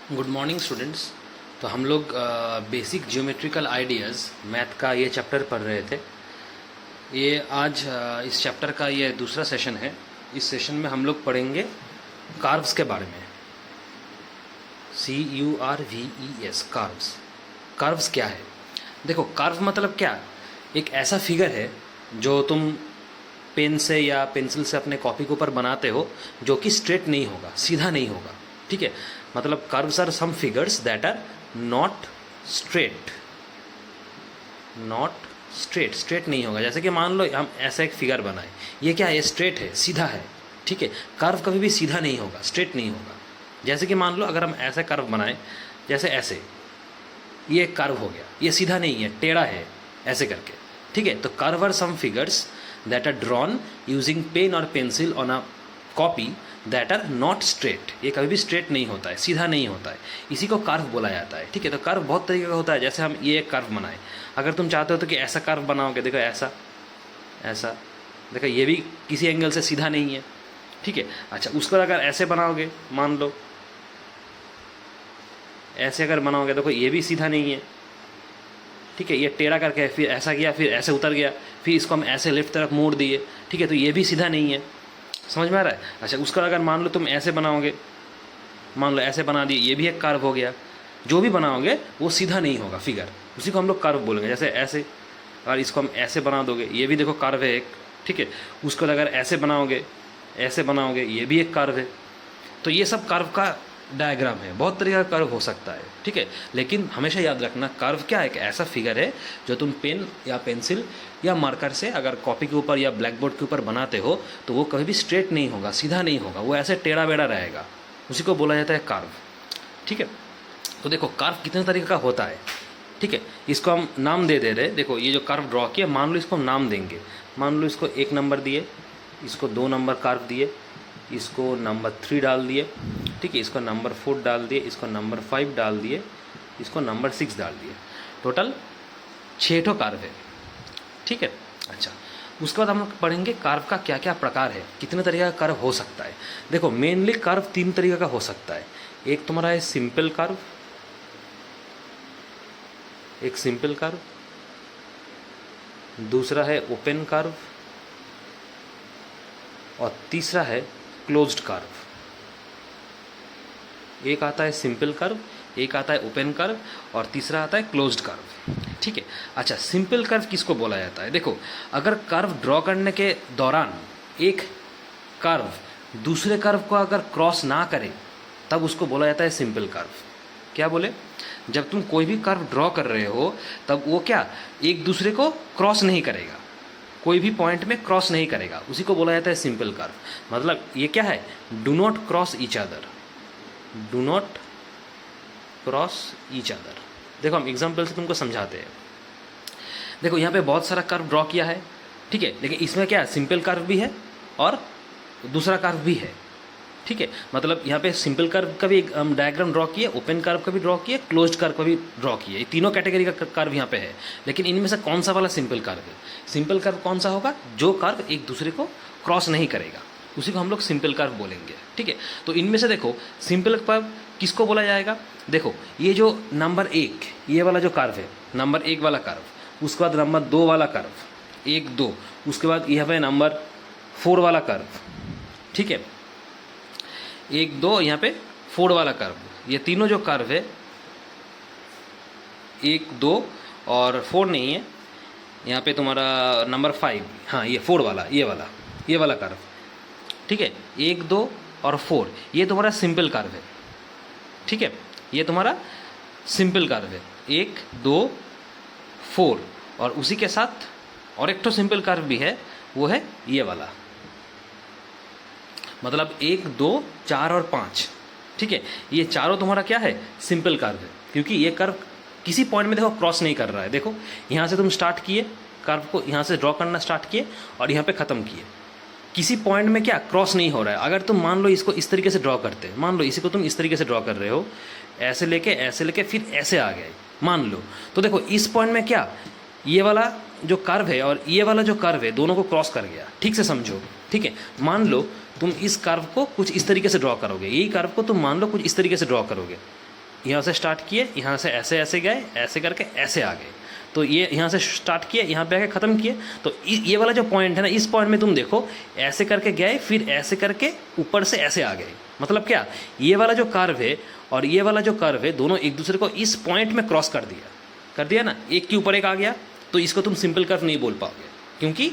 Good morning students. तो हम लोग बेसिक ज्योमेट्रिकल आइडियाज़ मैथ का ये चैप्टर पढ़ रहे थे। ये आज इस चैप्टर का ये दूसरा सेशन है। इस सेशन में हम लोग पढ़ेंगे कार्व्स के बारे में। CURVES, carves. कार्व्स क्या है? देखो, कार्व मतलब क्या? एक ऐसा फिगर है जो तुम पेन से या पेंसिल से अपने कॉपी के ऊपर बनाते हो जो कि स्ट्रेट नहीं होगा, सीधा नहीं होगा। ठीक है, मतलब curves are some figures that are not straight. Straight नहीं होगा। जैसे कि मान लो हम ऐसा एक फिगर बनाए, ये क्या है? ये स्ट्रेट है, सीधा है। ठीक है, कर्व कभी भी सीधा नहीं होगा, स्ट्रेट नहीं होगा। जैसे कि मान लो अगर हम ऐसा कर्व बनाए, जैसे ऐसे, ये एक कर्व हो गया, ये सीधा नहीं है, टेढ़ा है, ऐसे करके। ठीक है, तो curve are some figures that are drawn using pen और pencil on a copy that are not straight. ये कभी भी स्ट्रेट नहीं होता है, सीधा नहीं होता है, इसी को कर्व बोला जाता है। ठीक है, तो कर्व बहुत तरीके का होता है। जैसे हम ये एक कर्व बनाए, अगर तुम चाहते हो तो कि ऐसा कर्व बनाओगे, देखो ऐसा ऐसा, देखो ये भी किसी एंगल से सीधा नहीं है। ठीक है, अच्छा उसको अगर ऐसे बनाओगे, मान लो ऐसे अगर बनाओगे, देखो ये भी सीधा नहीं है। ठीक है, ये टेढ़ा करके फिर ऐसा किया, फिर ऐसे उतर गया, फिर इसको हम ऐसे लेफ्ट तरफ मोड़ दिए। ठीक है, तो ये भी सीधा नहीं है। समझ में आ रहा है? अच्छा उसका अगर मान लो तुम ऐसे बनाओगे, मान लो ऐसे बना दिए, ये भी एक कर्व हो गया। जो भी बनाओगे वो सीधा नहीं होगा फिगर, उसी को हम लोग कर्व बोलेंगे। जैसे ऐसे, और इसको हम ऐसे बना दोगे, ये भी देखो कर्व है एक। ठीक है, उसको अगर ऐसे बनाओगे, ये भी एक कर्व है। तो ये सब कर्व का डायग्राम है। बहुत तरीके का कर्व हो सकता है। ठीक है, लेकिन हमेशा याद रखना, कर्व क्या है? एक ऐसा फिगर है जो तुम पेन या पेंसिल या मार्कर से अगर कॉपी के ऊपर या ब्लैक बोर्ड के ऊपर बनाते हो तो वो कभी भी स्ट्रेट नहीं होगा, सीधा नहीं होगा, वो ऐसे टेढ़ा बेढ़ा रहेगा। उसी को बोला जाता है कर्व। ठीक है, तो देखो कर्व कितने तरीके का होता है। ठीक है, इसको हम नाम दे रहे। देखो ये जो कर्व ड्रॉ किया, मान लो इसको हम नाम देंगे। मान लो इसको 1 नंबर दिए, इसको 2 नंबर कर्व दिए, इसको नंबर 3 डाल दिए। ठीक है, इसको नंबर 4 डाल दिए, इसको नंबर 5 डाल दिए, इसको नंबर 6 डाल दिए। टोटल 6 ठो कर्व है। ठीक है, अच्छा उसके बाद हम लोग पढ़ेंगे कर्व का क्या क्या प्रकार है, कितने तरीके का कर्व हो सकता है। देखो मेनली कर्व 3 तरीके का हो सकता है। एक तुम्हारा है सिंपल कर्व, दूसरा है ओपन कर्व, और तीसरा है क्लोज्ड कर्व। एक आता है सिंपल कर्व, एक आता है ओपन कर्व, और तीसरा आता है क्लोज्ड कर्व। ठीक है, अच्छा सिंपल कर्व किसको बोला जाता है? देखो अगर कर्व ड्रॉ करने के दौरान एक कर्व दूसरे कर्व को अगर क्रॉस ना करे तब उसको बोला जाता है सिंपल कर्व। क्या बोले? जब तुम कोई भी कर्व ड्रॉ कर रहे हो तब वो क्या एक दूसरे को क्रॉस नहीं करेगा, कोई भी पॉइंट में क्रॉस नहीं करेगा, उसी को बोला जाता है सिंपल कर्व। मतलब ये क्या है? Do not cross each other, do not cross each other. देखो हम एग्जाम्पल से तुमको समझाते हैं। देखो यहाँ पे बहुत सारा कर्व ड्रॉ किया है। ठीक है, लेकिन इसमें क्या सिंपल कर्व भी है और दूसरा कर्व भी है। ठीक है, मतलब यहाँ पे सिंपल कर्व का भी हम डायग्राम ड्रॉ किए, ओपन कर्व का भी ड्रॉ किए, क्लोज्ड कर्व का भी ड्रॉ किए। ये तीनों कैटेगरी का कर्व यहाँ पे है। लेकिन इनमें से कौन सा वाला सिंपल कर्व है? सिंपल कर्व कौन सा होगा? जो कर्व एक दूसरे को क्रॉस नहीं करेगा, उसी को हम लोग सिंपल कर्व बोलेंगे। ठीक है, तो इनमें से देखो सिंपल कर्व किसको बोला जाएगा? देखो ये जो नंबर 1 ये वाला जो कर्व है, नंबर 1 वाला कर्व, उसके बाद नंबर 2 वाला कर्व, 1 2, उसके बाद यहाँ पे नंबर 4 वाला कर्व। ठीक है, 1 2 यहाँ पे 4 वाला कर्व, ये तीनों जो कर्व है 1 2 और 4 नहीं है, यहाँ पे तुम्हारा नंबर 5, हाँ ये 4 वाला, ये वाला कर्व। ठीक है, 1 2 और 4 ये तुम्हारा सिंपल कर्व है। ठीक है, ये तुम्हारा सिंपल कर्व है, 1 2 4, और उसी के साथ और एक तो सिंपल कर्व भी है, वो है ये वाला, मतलब 1 2 4 और 5। ठीक है, ये चारों तुम्हारा क्या है? सिंपल कर्व है, क्योंकि ये कर्व किसी पॉइंट में देखो क्रॉस नहीं कर रहा है। देखो यहाँ से तुम स्टार्ट किए, कर्व को यहाँ से ड्रॉ करना स्टार्ट किए और यहाँ पे ख़त्म किए, किसी पॉइंट में क्या क्रॉस नहीं हो रहा है। अगर तुम मान लो इसको इस तरीके से ड्रॉ करते, मान लो इसी को तुम इस तरीके से ड्रॉ कर रहे हो, ऐसे लेके फिर ऐसे आ गए मान लो, तो देखो इस पॉइंट में क्या ये वाला जो कर्व है और ये वाला जो कर्व है दोनों को क्रॉस कर गया। ठीक से समझो। ठीक है, मान लो तुम इस कर्व को कुछ इस तरीके से ड्रॉ करोगे, यही कर्व को तुम मान लो कुछ इस तरीके से ड्रॉ करोगे। यहाँ से स्टार्ट किए, यहाँ से ऐसे ऐसे गए, ऐसे करके ऐसे आ गए। तो ये यहाँ से स्टार्ट किए, यहाँ पे आके ख़त्म किए। तो ये वाला जो पॉइंट है ना, इस पॉइंट में तुम देखो ऐसे करके गए, फिर ऐसे करके ऊपर से ऐसे आ गए। मतलब क्या, ये वाला जो कर्व है और ये वाला जो कर्व है, दोनों एक दूसरे को इस पॉइंट में क्रॉस कर दिया ना, एक के ऊपर एक आ गया। तो इसको तुम सिंपल कर्व नहीं बोल पाओगे, क्योंकि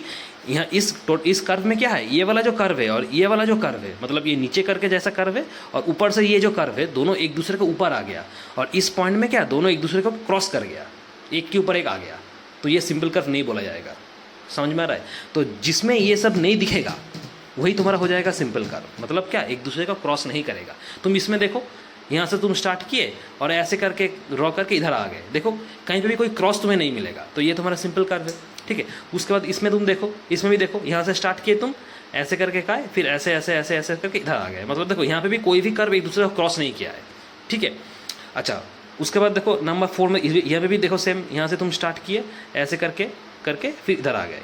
यहाँ इस कर्व में क्या है, ये वाला जो कर्व है और ये वाला जो कर्व है, मतलब ये नीचे करके जैसा कर्व है और ऊपर से ये जो कर्व है, दोनों एक दूसरे के ऊपर आ गया। और इस पॉइंट में क्या, दोनों एक दूसरे को क्रॉस कर गया, एक के ऊपर एक आ गया। तो ये सिंपल कर्व नहीं बोला जाएगा। समझ में आ रहा है? तो जिसमें ये सब नहीं दिखेगा वही तुम्हारा हो जाएगा सिंपल कर्व। मतलब क्या, एक दूसरे का क्रॉस नहीं करेगा। तुम इसमें देखो, यहाँ से तुम स्टार्ट किए और ऐसे करके ड्रॉ करके इधर आ गए, देखो कहीं पे भी कोई क्रॉस तुम्हें नहीं मिलेगा। तो ये तुम्हारा सिंपल कर्व है। ठीक है, उसके बाद इसमें तुम देखो, इसमें भी देखो, यहाँ से स्टार्ट किए तुम, ऐसे करके का है, फिर ऐसे ऐसे ऐसे ऐसे करके इधर आ गए। मतलब देखो यहाँ पे भी कोई भी कर्व एक दूसरे को क्रॉस नहीं किया है। ठीक है, अच्छा उसके बाद देखो नंबर 4 में यहाँ पे भी देखो सेम, यहाँ से तुम स्टार्ट किए, ऐसे करके करके फिर इधर आ गए।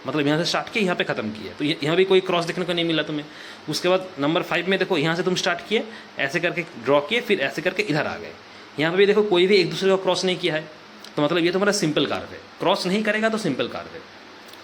मतलब यहाँ से स्टार्ट किए, यहाँ पे ख़त्म किए। तो यहाँ भी कोई क्रॉस देखने को नहीं मिला तुम्हें। उसके बाद नंबर 5 में देखो, यहाँ से तुम स्टार्ट किए, ऐसे करके ड्रॉ किए, फिर ऐसे करके इधर आ गए। यहाँ पे भी देखो कोई भी एक दूसरे को क्रॉस नहीं किया है। तो मतलब ये तुम्हारा सिंपल कर्व है। क्रॉस नहीं करेगा तो सिंपल कर्व है।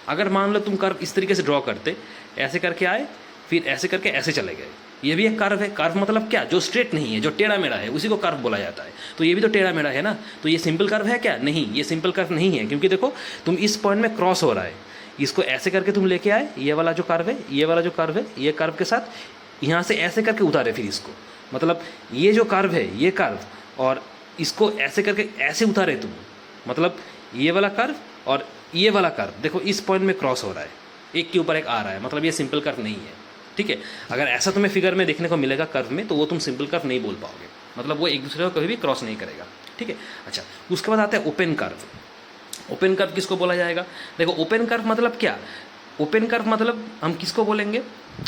अगर मान लो तुम कर्व इस तरीके से ड्रॉ करते, ऐसे करके आए, फिर ऐसे करके ऐसे चले गए, ये भी एक कर्व है। कर्व मतलब क्या, जो स्ट्रेट नहीं है, जो टेढ़ा मेढ़ा है, उसी को कर्व बोला जाता है। तो ये भी तो टेढ़ा मेढ़ा है ना। तो ये सिंपल कर्व है क्या? नहीं, ये सिंपल कर्व नहीं है, क्योंकि देखो तुम इस पॉइंट में क्रॉस हो रहा है, इसको ऐसे करके तुम लेके आए, ये वाला जो कर्व है, ये वाला जो कर्व है, ये कर्व के साथ यहाँ से ऐसे करके उतारे फिर इसको। मतलब ये जो कर्व है, ये कर्व, और इसको ऐसे करके ऐसे उतारे तुम। मतलब ये वाला कर्व और ये वाला कर्व देखो इस पॉइंट में क्रॉस हो रहा है, एक के ऊपर एक आ रहा है। मतलब ये सिंपल कर्व नहीं है। ठीक है, अगर ऐसा तुम्हें फिगर में देखने को मिलेगा कर्व में, तो वो तुम सिंपल कर्व नहीं बोल पाओगे। मतलब वो एक दूसरे को कभी भी क्रॉस नहीं करेगा। ठीक है, अच्छा उसके बाद आता है ओपन कर्व। ओपन कर्व किसको बोला जाएगा? देखो ओपन कर्व मतलब क्या, ओपन कर्व मतलब हम किसको बोलेंगे?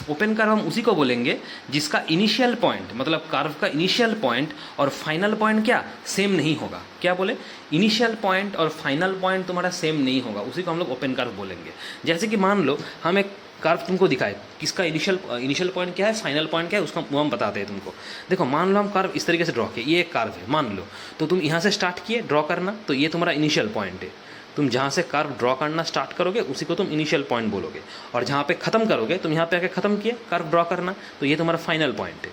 ओपन कर्व हम उसी को बोलेंगे जिसका इनिशियल पॉइंट, मतलब कर्व का इनिशियल पॉइंट और फाइनल पॉइंट क्या सेम नहीं होगा। क्या बोले? इनिशियल पॉइंट और फाइनल पॉइंट तुम्हारा सेम नहीं होगा, उसी को हम लोग ओपन कर्व बोलेंगे। जैसे कि मान लो हम एक कर्व तुमको दिखाए, किसका इनिशियल पॉइंट क्या है, फाइनल पॉइंट क्या है, उसका वो हम बताते हैं तुमको। देखो मान लो हम कर्व इस तरीके से ड्रॉ किए, ये एक कर्व है मान लो, तो तुम यहाँ से स्टार्ट किए ड्रॉ करना, तो ये तुम्हारा इनिशियल पॉइंट है। तुम जहाँ से कर्व ड्रॉ करना स्टार्ट करोगे उसी को तुम इनिशियल पॉइंट बोलोगे, और जहाँ पे खत्म करोगे, तुम यहाँ पे आके खत्म किए कर्व ड्रॉ करना, तो ये तुम्हारा फाइनल पॉइंट है।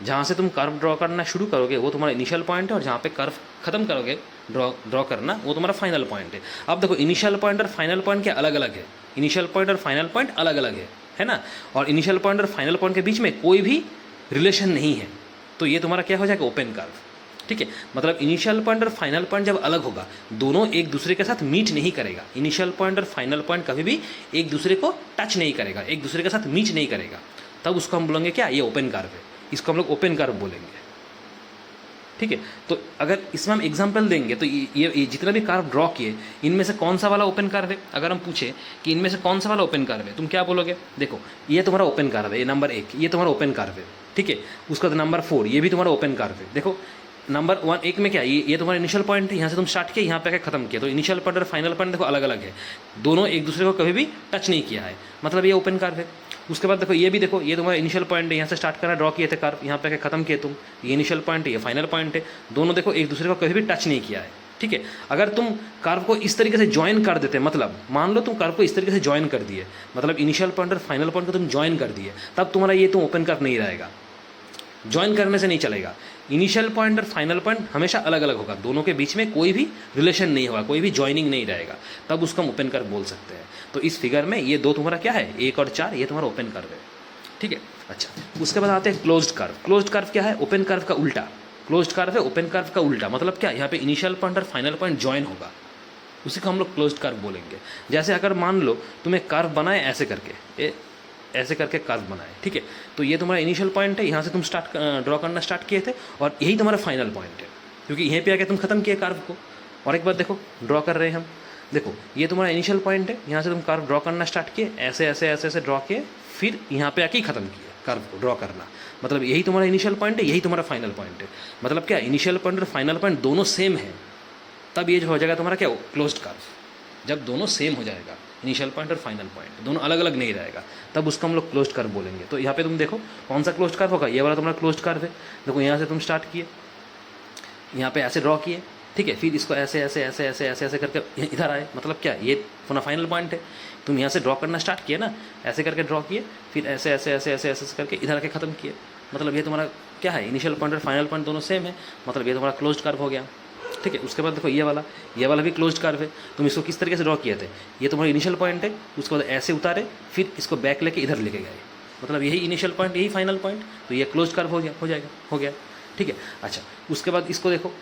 जहाँ से तुम कर्व ड्रॉ करना शुरू करोगे वो तुम्हारा इनिशियल पॉइंट है, और जहाँ पे कर्व खत्म करोगे ड्रॉ करना वो तुम्हारा फाइनल पॉइंट है। अब देखो इनिशियल पॉइंट और फाइनल पॉइंट क्या अलग अलग है, इनिशियल पॉइंट और फाइनल पॉइंट अलग अलग है ना। और इनिशियल पॉइंट और फाइनल पॉइंट के बीच में कोई भी रिलेशन नहीं है, तो ये तुम्हारा क्या हो जाएगा? Open curve. ठीक है, मतलब इनिशियल पॉइंट और फाइनल पॉइंट जब अलग होगा, दोनों एक दूसरे के साथ मीट नहीं करेगा। इनिशियल पॉइंट और फाइनल पॉइंट कभी भी एक दूसरे को टच नहीं करेगा, एक दूसरे के साथ मीट नहीं करेगा, तब उसको हम बोलेंगे क्या? ये ओपन कर्व है। इसको हम लोग ओपन कर्व बोलेंगे। ठीक है, तो अगर इसमें हम एग्जाम्पल देंगे तो ये जितना भी कर्व ड्रॉ किए, इनमें से कौन सा वाला ओपन कर्व है? अगर हम पूछे कि इनमें से कौन सा वाला ओपन कर्व है, तुम क्या बोलोगे? देखो ये तुम्हारा ओपन कर्व है, ये नंबर 1 ये तुम्हारा ओपन कर्व है। ठीक है, उसका नंबर 4 ये भी तुम्हारा ओपन कर्व है। देखो नंबर 1 में क्या, ये तुम्हारा इनिशियल पॉइंट है, यहाँ से तुम स्टार्ट किया, यहाँ पे आके खत्म किया, तो इनिशियल पॉइंट और फाइनल पॉइंट देखो अलग अलग है, दोनों एक दूसरे को कभी भी टच नहीं किया है, मतलब ये ओपन कर्व है। उसके बाद देखो ये भी देखो, ये तुम्हारा इनिशियल पॉइंट है, यहाँ से स्टार्ट करना ड्रॉ किए थे कर्व, यहाँ पे आके खत्म किए तुम, ये इनिशियल पॉइंट है, ये फाइनल पॉइंट है, दोनों देखो एक दूसरे को कभी भी टच नहीं किया है। ठीक है, अगर तुम कर्व को इस तरीके से ज्वाइन कर देते, मतलब मान लो तुम कर्व को इस तरीके से ज्वाइन कर दिए, मतलब इनिशियल पॉइंट और फाइनल पॉइंट को तुम ज्वाइन कर दिए, तब तुम्हारा ये तुम ओपन कर्व नहीं रहेगा। ज्वाइन करने से नहीं चलेगा, इनिशियल पॉइंट और फाइनल पॉइंट हमेशा अलग अलग होगा, दोनों के बीच में कोई भी रिलेशन नहीं होगा, कोई भी ज्वाइनिंग नहीं रहेगा, तब उसको हम ओपन कर्व बोल सकते हैं। तो इस फिगर में ये दो तुम्हारा क्या है, 1 और 4 ये तुम्हारा ओपन कर्व है। ठीक है, अच्छा उसके बाद आते हैं क्लोज्ड कर्व। क्लोज्ड कर्व क्या है? ओपन कर्व का उल्टा। क्लोज्ड कर्व है ओपन कर्व का उल्टा, मतलब क्या, यहाँ पे इनिशियल पॉइंट और फाइनल पॉइंट ज्वाइन होगा, उसी को हम लोग क्लोज्ड कर्व बोलेंगे। जैसे अगर मान लो तुम्हें कर्व बनाए ऐसे करके, ऐसे करके कर्व बनाए, ठीक है, तो ये तुम्हारा इनिशियल पॉइंट है, यहाँ से तुम ड्रॉ करना स्टार्ट किए थे, और यही तुम्हारा फाइनल पॉइंट है, क्योंकि यहीं पे आके तुम खत्म किए कर्व को। और एक बार देखो ड्रॉ कर रहे हैं हम, देखो ये तुम्हारा इनिशियल पॉइंट है, यहाँ से तुम कर्व ड्रॉ करना स्टार्ट किए, ऐसे ऐसे ऐसे ऐसे ड्रॉ किए, फिर यहाँ पे आके ही खत्म किए कर्व को ड्रॉ करना, मतलब यही तुम्हारा इनिशियल पॉइंट है, यही तुम्हारा फाइनल पॉइंट है। मतलब क्या, इनिशियल पॉइंट और फाइनल पॉइंट दोनों सेम है, तब ये जो हो जाएगा तुम्हारा क्या, क्लोज्ड कर्व। जब दोनों सेम हो जाएगा, इनिशियल पॉइंट और फाइनल पॉइंट दोनों अलग अलग नहीं रहेगा, तब उसको हम लोग क्लोज्ड कर्व बोलेंगे। तो यहाँ पे तुम देखो कौन सा क्लोज्ड कर्व होगा, ये वाला तुम्हारा क्लोज्ड कर्व है। देखो यहाँ से तुम स्टार्ट किए, यहाँ पे ऐसे ड्रॉ किए, ठीक है, फिर इसको ऐसे ऐसे ऐसे ऐसे ऐसे ऐसे करके इधर आए, मतलब क्या, ये अपना फाइनल पॉइंट है। तुम यहाँ से ड्रॉ करना स्टार्ट किए ना, ऐसे करके ड्रॉ किए, फिर ऐसे ऐसे ऐसे ऐसे ऐसे करके इधर आके ख़त्म किए, मतलब ये तुम्हारा क्या है, इनिशियल पॉइंट और फाइनल पॉइंट दोनों सेम है, मतलब ये तुम्हारा क्लोज्ड कर्व हो गया। ठीक है, उसके बाद देखो ये वाला भी क्लोज्ड कर्व है। तुम इसको किस तरीके से ड्रॉ किए थे, ये तुम्हारा इनिशियल पॉइंट है, उसके बाद ऐसे उतारे, फिर इसको बैक लेके इधर लेके गए, मतलब यही इनिशियल पॉइंट, यही फाइनल पॉइंट, तो ये क्लोज्ड कर्व हो गया। ठीक है, अच्छा उसके बाद इसको देखो,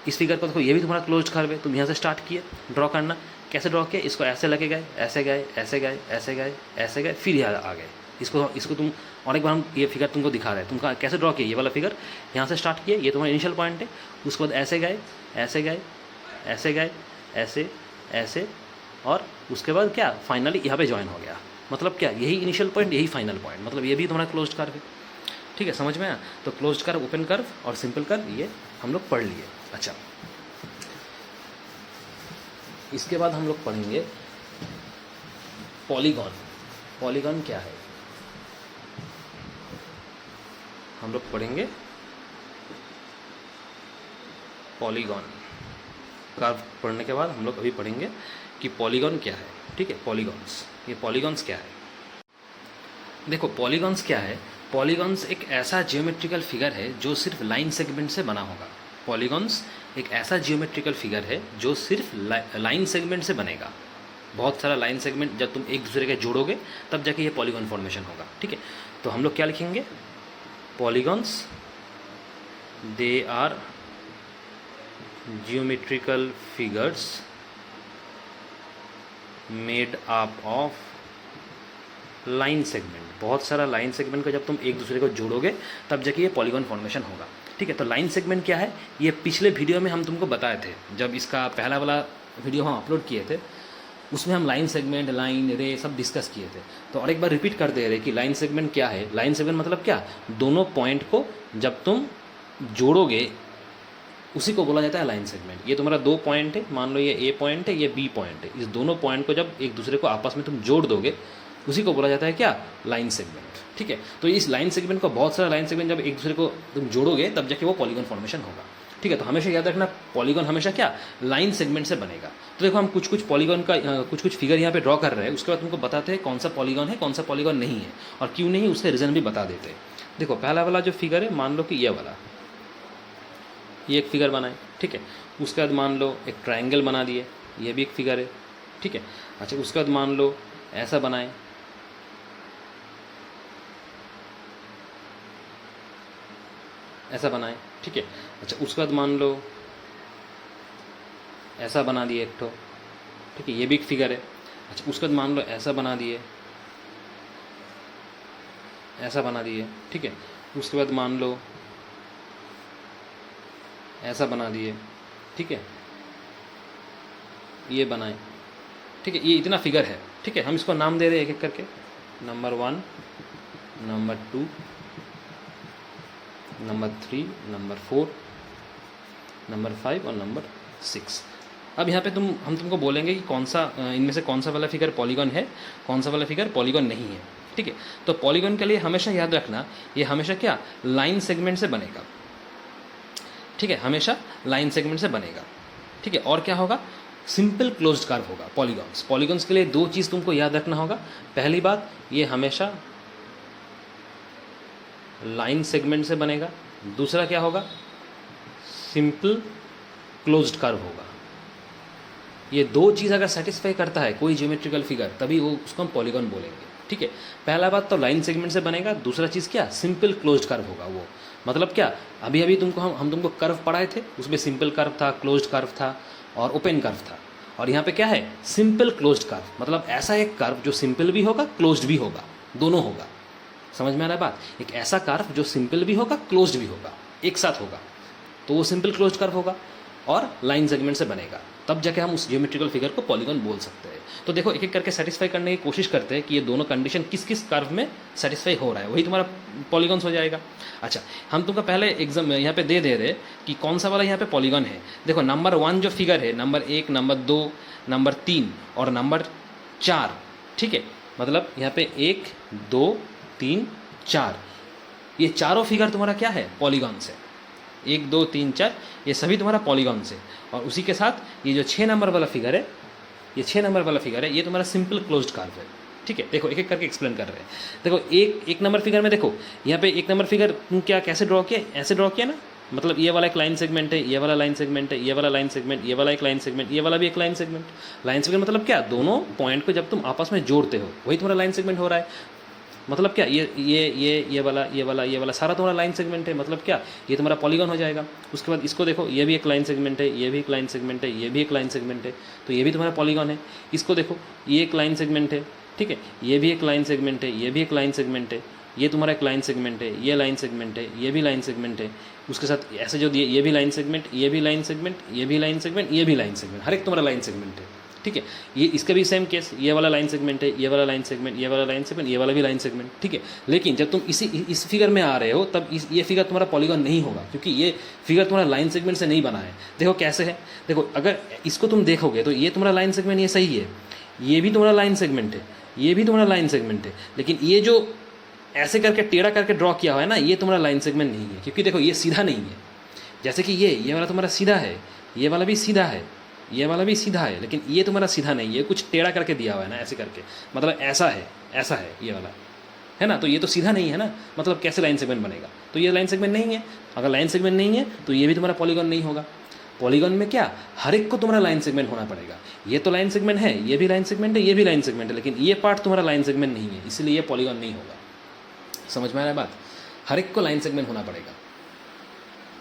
इस फिगर को देखो, ये भी तुम्हारा क्लोज्ड कर्व है। तुम यहाँ से स्टार्ट किए ड्रॉ करना, कैसे ड्रॉ किया, इसको ऐसे लेके गए, ऐसे गए, ऐसे गए, ऐसे गए, ऐसे गए, फिर यहाँ आ गए। इसको तुम और एक बार हम ये फिगर तुमको दिखा रहे हैं, तुम कैसे ड्रॉ किए, ये वाला फिगर यहाँ से स्टार्ट किए, ये तुम्हारा इनिशियल पॉइंट है, उसके बाद ऐसे गए, ऐसे गए, ऐसे गए, ऐसे ऐसे, और उसके बाद क्या, फाइनली यहाँ पे ज्वाइन हो गया, मतलब क्या, यही इनिशियल पॉइंट, यही फाइनल पॉइंट, मतलब ये भी तुम्हारा क्लोज्ड कर्व है। ठीक है, समझ में आया। तो क्लोज्ड कर्व, ओपन कर्व और सिंपल कर्व ये हम लोग पढ़ लिए। अच्छा, इसके बाद हम लोग पढ़ेंगे पॉलीगॉन। पॉलीगॉन क्या है, हम लोग पढ़ेंगे पॉलीगॉन। कर्व पढ़ने के बाद हम लोग अभी पढ़ेंगे कि पॉलीगॉन क्या है। ठीक है, पॉलीगॉन्स, ये पॉलीगॉन्स क्या है, देखो पॉलीगॉन्स क्या है। पॉलीगॉन्स एक ऐसा जियोमेट्रिकल फिगर है जो सिर्फ लाइन सेगमेंट से बना होगा। पॉलीगॉन्स एक ऐसा जियोमेट्रिकल फिगर है जो सिर्फ लाइन सेगमेंट से बनेगा। बहुत सारा लाइन सेगमेंट जब तुम एक दूसरे के जोड़ोगे तब जाके ये पॉलीगॉन फॉर्मेशन होगा। ठीक है, तो हम लोग क्या लिखेंगे, polygons they are geometrical figures made up of line segment. बहुत सारा लाइन सेगमेंट को जब तुम एक दूसरे को जोड़ोगे तब जाके ये पॉलीगॉन फॉर्मेशन होगा। ठीक है, तो लाइन सेगमेंट क्या है, ये पिछले वीडियो में हम तुमको बताए थे, जब इसका पहला वाला वीडियो हम अपलोड किए थे उसमें हम लाइन सेगमेंट, लाइन, रे सब डिस्कस किए थे। तो और एक बार रिपीट कर दे रहे कि लाइन सेगमेंट क्या है। लाइन सेगमेंट मतलब क्या, दोनों पॉइंट को जब तुम जोड़ोगे उसी को बोला जाता है लाइन सेगमेंट। ये तुम्हारा दो पॉइंट है, मान लो ये ए पॉइंट है, ये बी पॉइंट है, इस दोनों पॉइंट को जब एक दूसरे को आपस में तुम जोड़ दोगे उसी को बोला जाता है क्या, लाइन सेगमेंट। ठीक है, तो इस लाइन सेगमेंट को, बहुत सारा लाइन सेगमेंट जब एक दूसरे को तुम जोड़ोगे तब जाके वो पॉलीगॉन फॉर्मेशन होगा। ठीक है, तो हमेशा याद रखना पॉलीगॉन हमेशा क्या, लाइन सेगमेंट से बनेगा। तो देखो हम कुछ पॉलीगॉन का कुछ फिगर यहाँ पे ड्रॉ कर रहे हैं, उसके बाद तुमको बताते हैं कौन सा पॉलीगॉन है, कौन सा पॉलीगॉन नहीं है, और क्यों नहीं उसके रीज़न भी बता देते हैं। देखो पहला वाला जो फिगर है, मान लो कि ये वाला, ये एक फिगर बनाए। ठीक है, उसके बाद मान लो एक ट्रायंगल बना दिए, ये भी एक फिगर है। ठीक है, अच्छा उसके बाद मान लो ऐसा बनाए, ऐसा बनाए। ठीक है, अच्छा उसके बाद मान लो ऐसा बना दिए एक ठो। ठीक है, ये भी एक फिगर है। अच्छा उसके बाद मान लो ऐसा बना दिए, ऐसा बना दिए। ठीक है, उसके बाद मान लो ऐसा बना दिए। ठीक है, ये बनाए। ठीक है, ये इतना फिगर है। ठीक है, हम इसको नाम दे रहे हैं एक एक करके, number 1, number 2, number 3, number 4, number 5 और नंबर 6। अब यहाँ पे हम तुमको बोलेंगे कि कौन सा इनमें से कौन सा वाला फिगर पॉलीगॉन है, कौन सा वाला फिगर पॉलीगॉन नहीं है। ठीक है, तो पॉलीगॉन के लिए हमेशा याद रखना, ये हमेशा क्या, लाइन सेगमेंट से बनेगा। ठीक है, हमेशा लाइन सेगमेंट से बनेगा। ठीक है, और क्या होगा, सिंपल क्लोज्ड कर्व होगा पॉलीगॉन्स। पॉलीगॉन्स के लिए दो चीज़ तुमको याद रखना होगा। पहली बात, ये हमेशा लाइन सेगमेंट से बनेगा। दूसरा क्या होगा, सिंपल क्लोज्ड कर्व होगा। ये दो चीज़ अगर सेटिस्फाई करता है कोई ज्योमेट्रिकल फिगर, तभी वो उसको हम पॉलीगॉन बोलेंगे। ठीक है, पहला बात तो लाइन सेगमेंट से बनेगा, दूसरा चीज़ क्या, सिंपल क्लोज्ड कर्व होगा। वो मतलब क्या, अभी अभी तुमको हम तुमको कर्व पढ़ाए थे, उसमें सिंपल कर्व था, क्लोज्ड कर्व था और ओपन कर्व था, और यहाँ पे क्या है, सिंपल क्लोज्ड कर्व। मतलब ऐसा एक कर्व जो सिंपल भी होगा, क्लोज्ड भी होगा, दोनों होगा। समझ में आ रहा है बात, एक ऐसा कर्व जो सिंपल भी होगा, क्लोज्ड भी होगा, एक साथ होगा, तो वो सिंपल क्लोज्ड कर्व होगा और लाइन सेगमेंट से बनेगा, तब जाके हम उस ज्योमेट्रिकल फिगर को पॉलीगॉन बोल सकते हैं। तो देखो एक एक करके सेटिस्फाई करने की कोशिश करते हैं कि ये दोनों कंडीशन किस किस कर्व में सेटिस्फाई हो रहा है, वही तुम्हारा पॉलीगॉन्स हो जाएगा। अच्छा, हम तुमको पहले एग्जाम यहाँ पे दे रहे कि कौन सा वाला यहाँ पे पॉलीगॉन है। देखो नंबर 1 जो फिगर है, नंबर 1, नंबर 2, नंबर 3 और नंबर 4। ठीक है, मतलब यहाँ पे 1, 2, 3, 4, ये चारों फिगर तुम्हारा क्या है, पॉलीगॉन से। 1 2 3 4 ये सभी तुम्हारा पॉलीगॉन से, और उसी के साथ ये जो 6 नंबर वाला फिगर है, ये 6 नंबर वाला फिगर है, ये तुम्हारा सिंपल क्लोज्ड कर्व है। ठीक है, देखो एक एक करके एक्सप्लेन कर रहे हैं। देखो एक नंबर फिगर में देखो, यहाँ पे 1 नंबर फिगर क्या कैसे ड्रॉ किया, ऐसे ड्रॉ किया ना, मतलब ये वाला एक लाइन सेगमेंट है, ये वाला लाइन सेगमेंट है, ये वाला लाइन सेगमेंट, ये वाला एक लाइन सेगमेंट, ये वाला भी एक लाइन सेगमेंट। लाइन सेगमेंट मतलब क्या, दोनों पॉइंट को जब तुम आपस में जोड़ते हो वही तुम्हारा लाइन सेगमेंट हो रहा है। मतलब क्या, ये वाला सारा तुम्हारा लाइन सेगमेंट है। मतलब क्या, ये तुम्हारा पॉलीगॉन हो जाएगा। उसके बाद इसको देखो, ये भी एक लाइन सेगमेंट है, ये भी एक लाइन सेगमेंट है, ये भी एक लाइन सेगमेंट है, तो ये भी तुम्हारा पॉलीगॉन है। इसको देखो, ये एक लाइन सेगमेंट है, ठीक है, ये भी एक लाइन सेगमेंट है, ये भी एक लाइन सेगमेंट है, ये तुम्हारा एक लाइन सेगमेंट है, ये लाइन सेगमेंट है, ये भी लाइन सेगमेंट है। उसके साथ ऐसे जो दिए, ये भी लाइन सेगमेंट, ये भी लाइन सेगमेंट, ये भी लाइन सेगमेंट, ये भी लाइन सेगमेंट, हर एक तुम्हारा लाइन सेगमेंट है। ठीक है, ये इसका भी सेम केस, ये वाला लाइन सेगमेंट है, ये वाला लाइन सेगमेंट, ये वाला लाइन सेगमेंट, ये वाला भी लाइन सेगमेंट। ठीक है, लेकिन जब तुम इस फिगर में आ रहे हो तब ये फिगर तुम्हारा पॉलीगॉन नहीं होगा, क्योंकि ये फिगर तुम्हारा लाइन सेगमेंट से नहीं बना है। देखो कैसे है, देखो अगर इसको तुम देखोगे तो ये तुम्हारा लाइन सेगमेंट ये सही है, ये भी तुम्हारा लाइन सेगमेंट है, ये भी तुम्हारा लाइन सेगमेंट है, लेकिन ये जो ऐसे करके टेढ़ा करके ड्रॉ किया हुआ है ना, ये तुम्हारा लाइन सेगमेंट नहीं है, क्योंकि देखो ये सीधा नहीं है। जैसे कि ये वाला तुम्हारा सीधा है, ये वाला भी सीधा है, ये वाला भी सीधा है, लेकिन ये तुम्हारा सीधा नहीं है, कुछ टेढ़ा करके दिया हुआ है ना, ऐसे करके, मतलब ऐसा है ये वाला, है ना, तो ये तो सीधा नहीं है ना, मतलब कैसे लाइन सेगमेंट बनेगा, तो ये लाइन सेगमेंट नहीं है। अगर लाइन सेगमेंट नहीं है तो ये भी तुम्हारा पॉलीगॉन नहीं होगा। पॉलीगॉन में क्या, हर एक को तुम्हारा लाइन सेगमेंट होना पड़ेगा। ये तो लाइन सेगमेंट है, ये भी लाइन सेगमेंट है, ये भी लाइन सेगमेंट है, लेकिन ये पार्ट तुम्हारा लाइन सेगमेंट नहीं है, इसलिए ये पॉलीगॉन नहीं होगा। समझ में आ रहा है बात, हर एक को लाइन सेगमेंट होना पड़ेगा,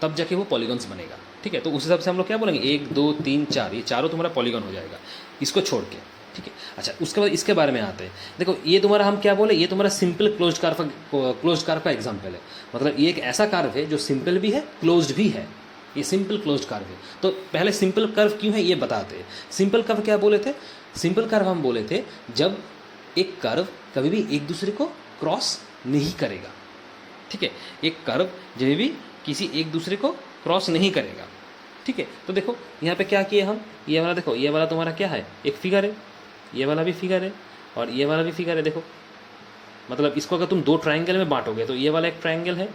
तब जाके वो पॉलीगॉन्स बनेगा। ठीक है, तो उस हिसाब से हम लोग क्या बोलेंगे, 1 2 3 4, ये चारों तुम्हारा पॉलीगॉन हो जाएगा, इसको छोड़ के। ठीक है, अच्छा उसके बाद इसके बारे में आते हैं। देखो ये तुम्हारा हम क्या बोले, ये तुम्हारा सिंपल क्लोज्ड कर्व का एग्जाम्पल है। मतलब ये एक ऐसा कर्व है जो सिंपल भी है, क्लोज्ड भी है, ये सिंपल क्लोज्ड कर्व है। तो पहले सिंपल कर्व क्यों है ये बताते हैं। सिंपल कर्व क्या बोले थे, सिंपल कर्व हम बोले थे जब एक कर्व कभी भी एक दूसरे को क्रॉस नहीं करेगा। ठीक है, एक कर्व जब भी किसी एक दूसरे को क्रॉस नहीं करेगा। ठीक है, तो देखो यहाँ पे क्या किए हम, ये वाला देखो, ये वाला तुम्हारा क्या है, एक फिगर है, ये वाला भी फिगर है और ये वाला भी फिगर है। देखो मतलब इसको अगर तुम 2 ट्रायंगल में बांटोगे तो ये वाला एक ट्रायंगल है,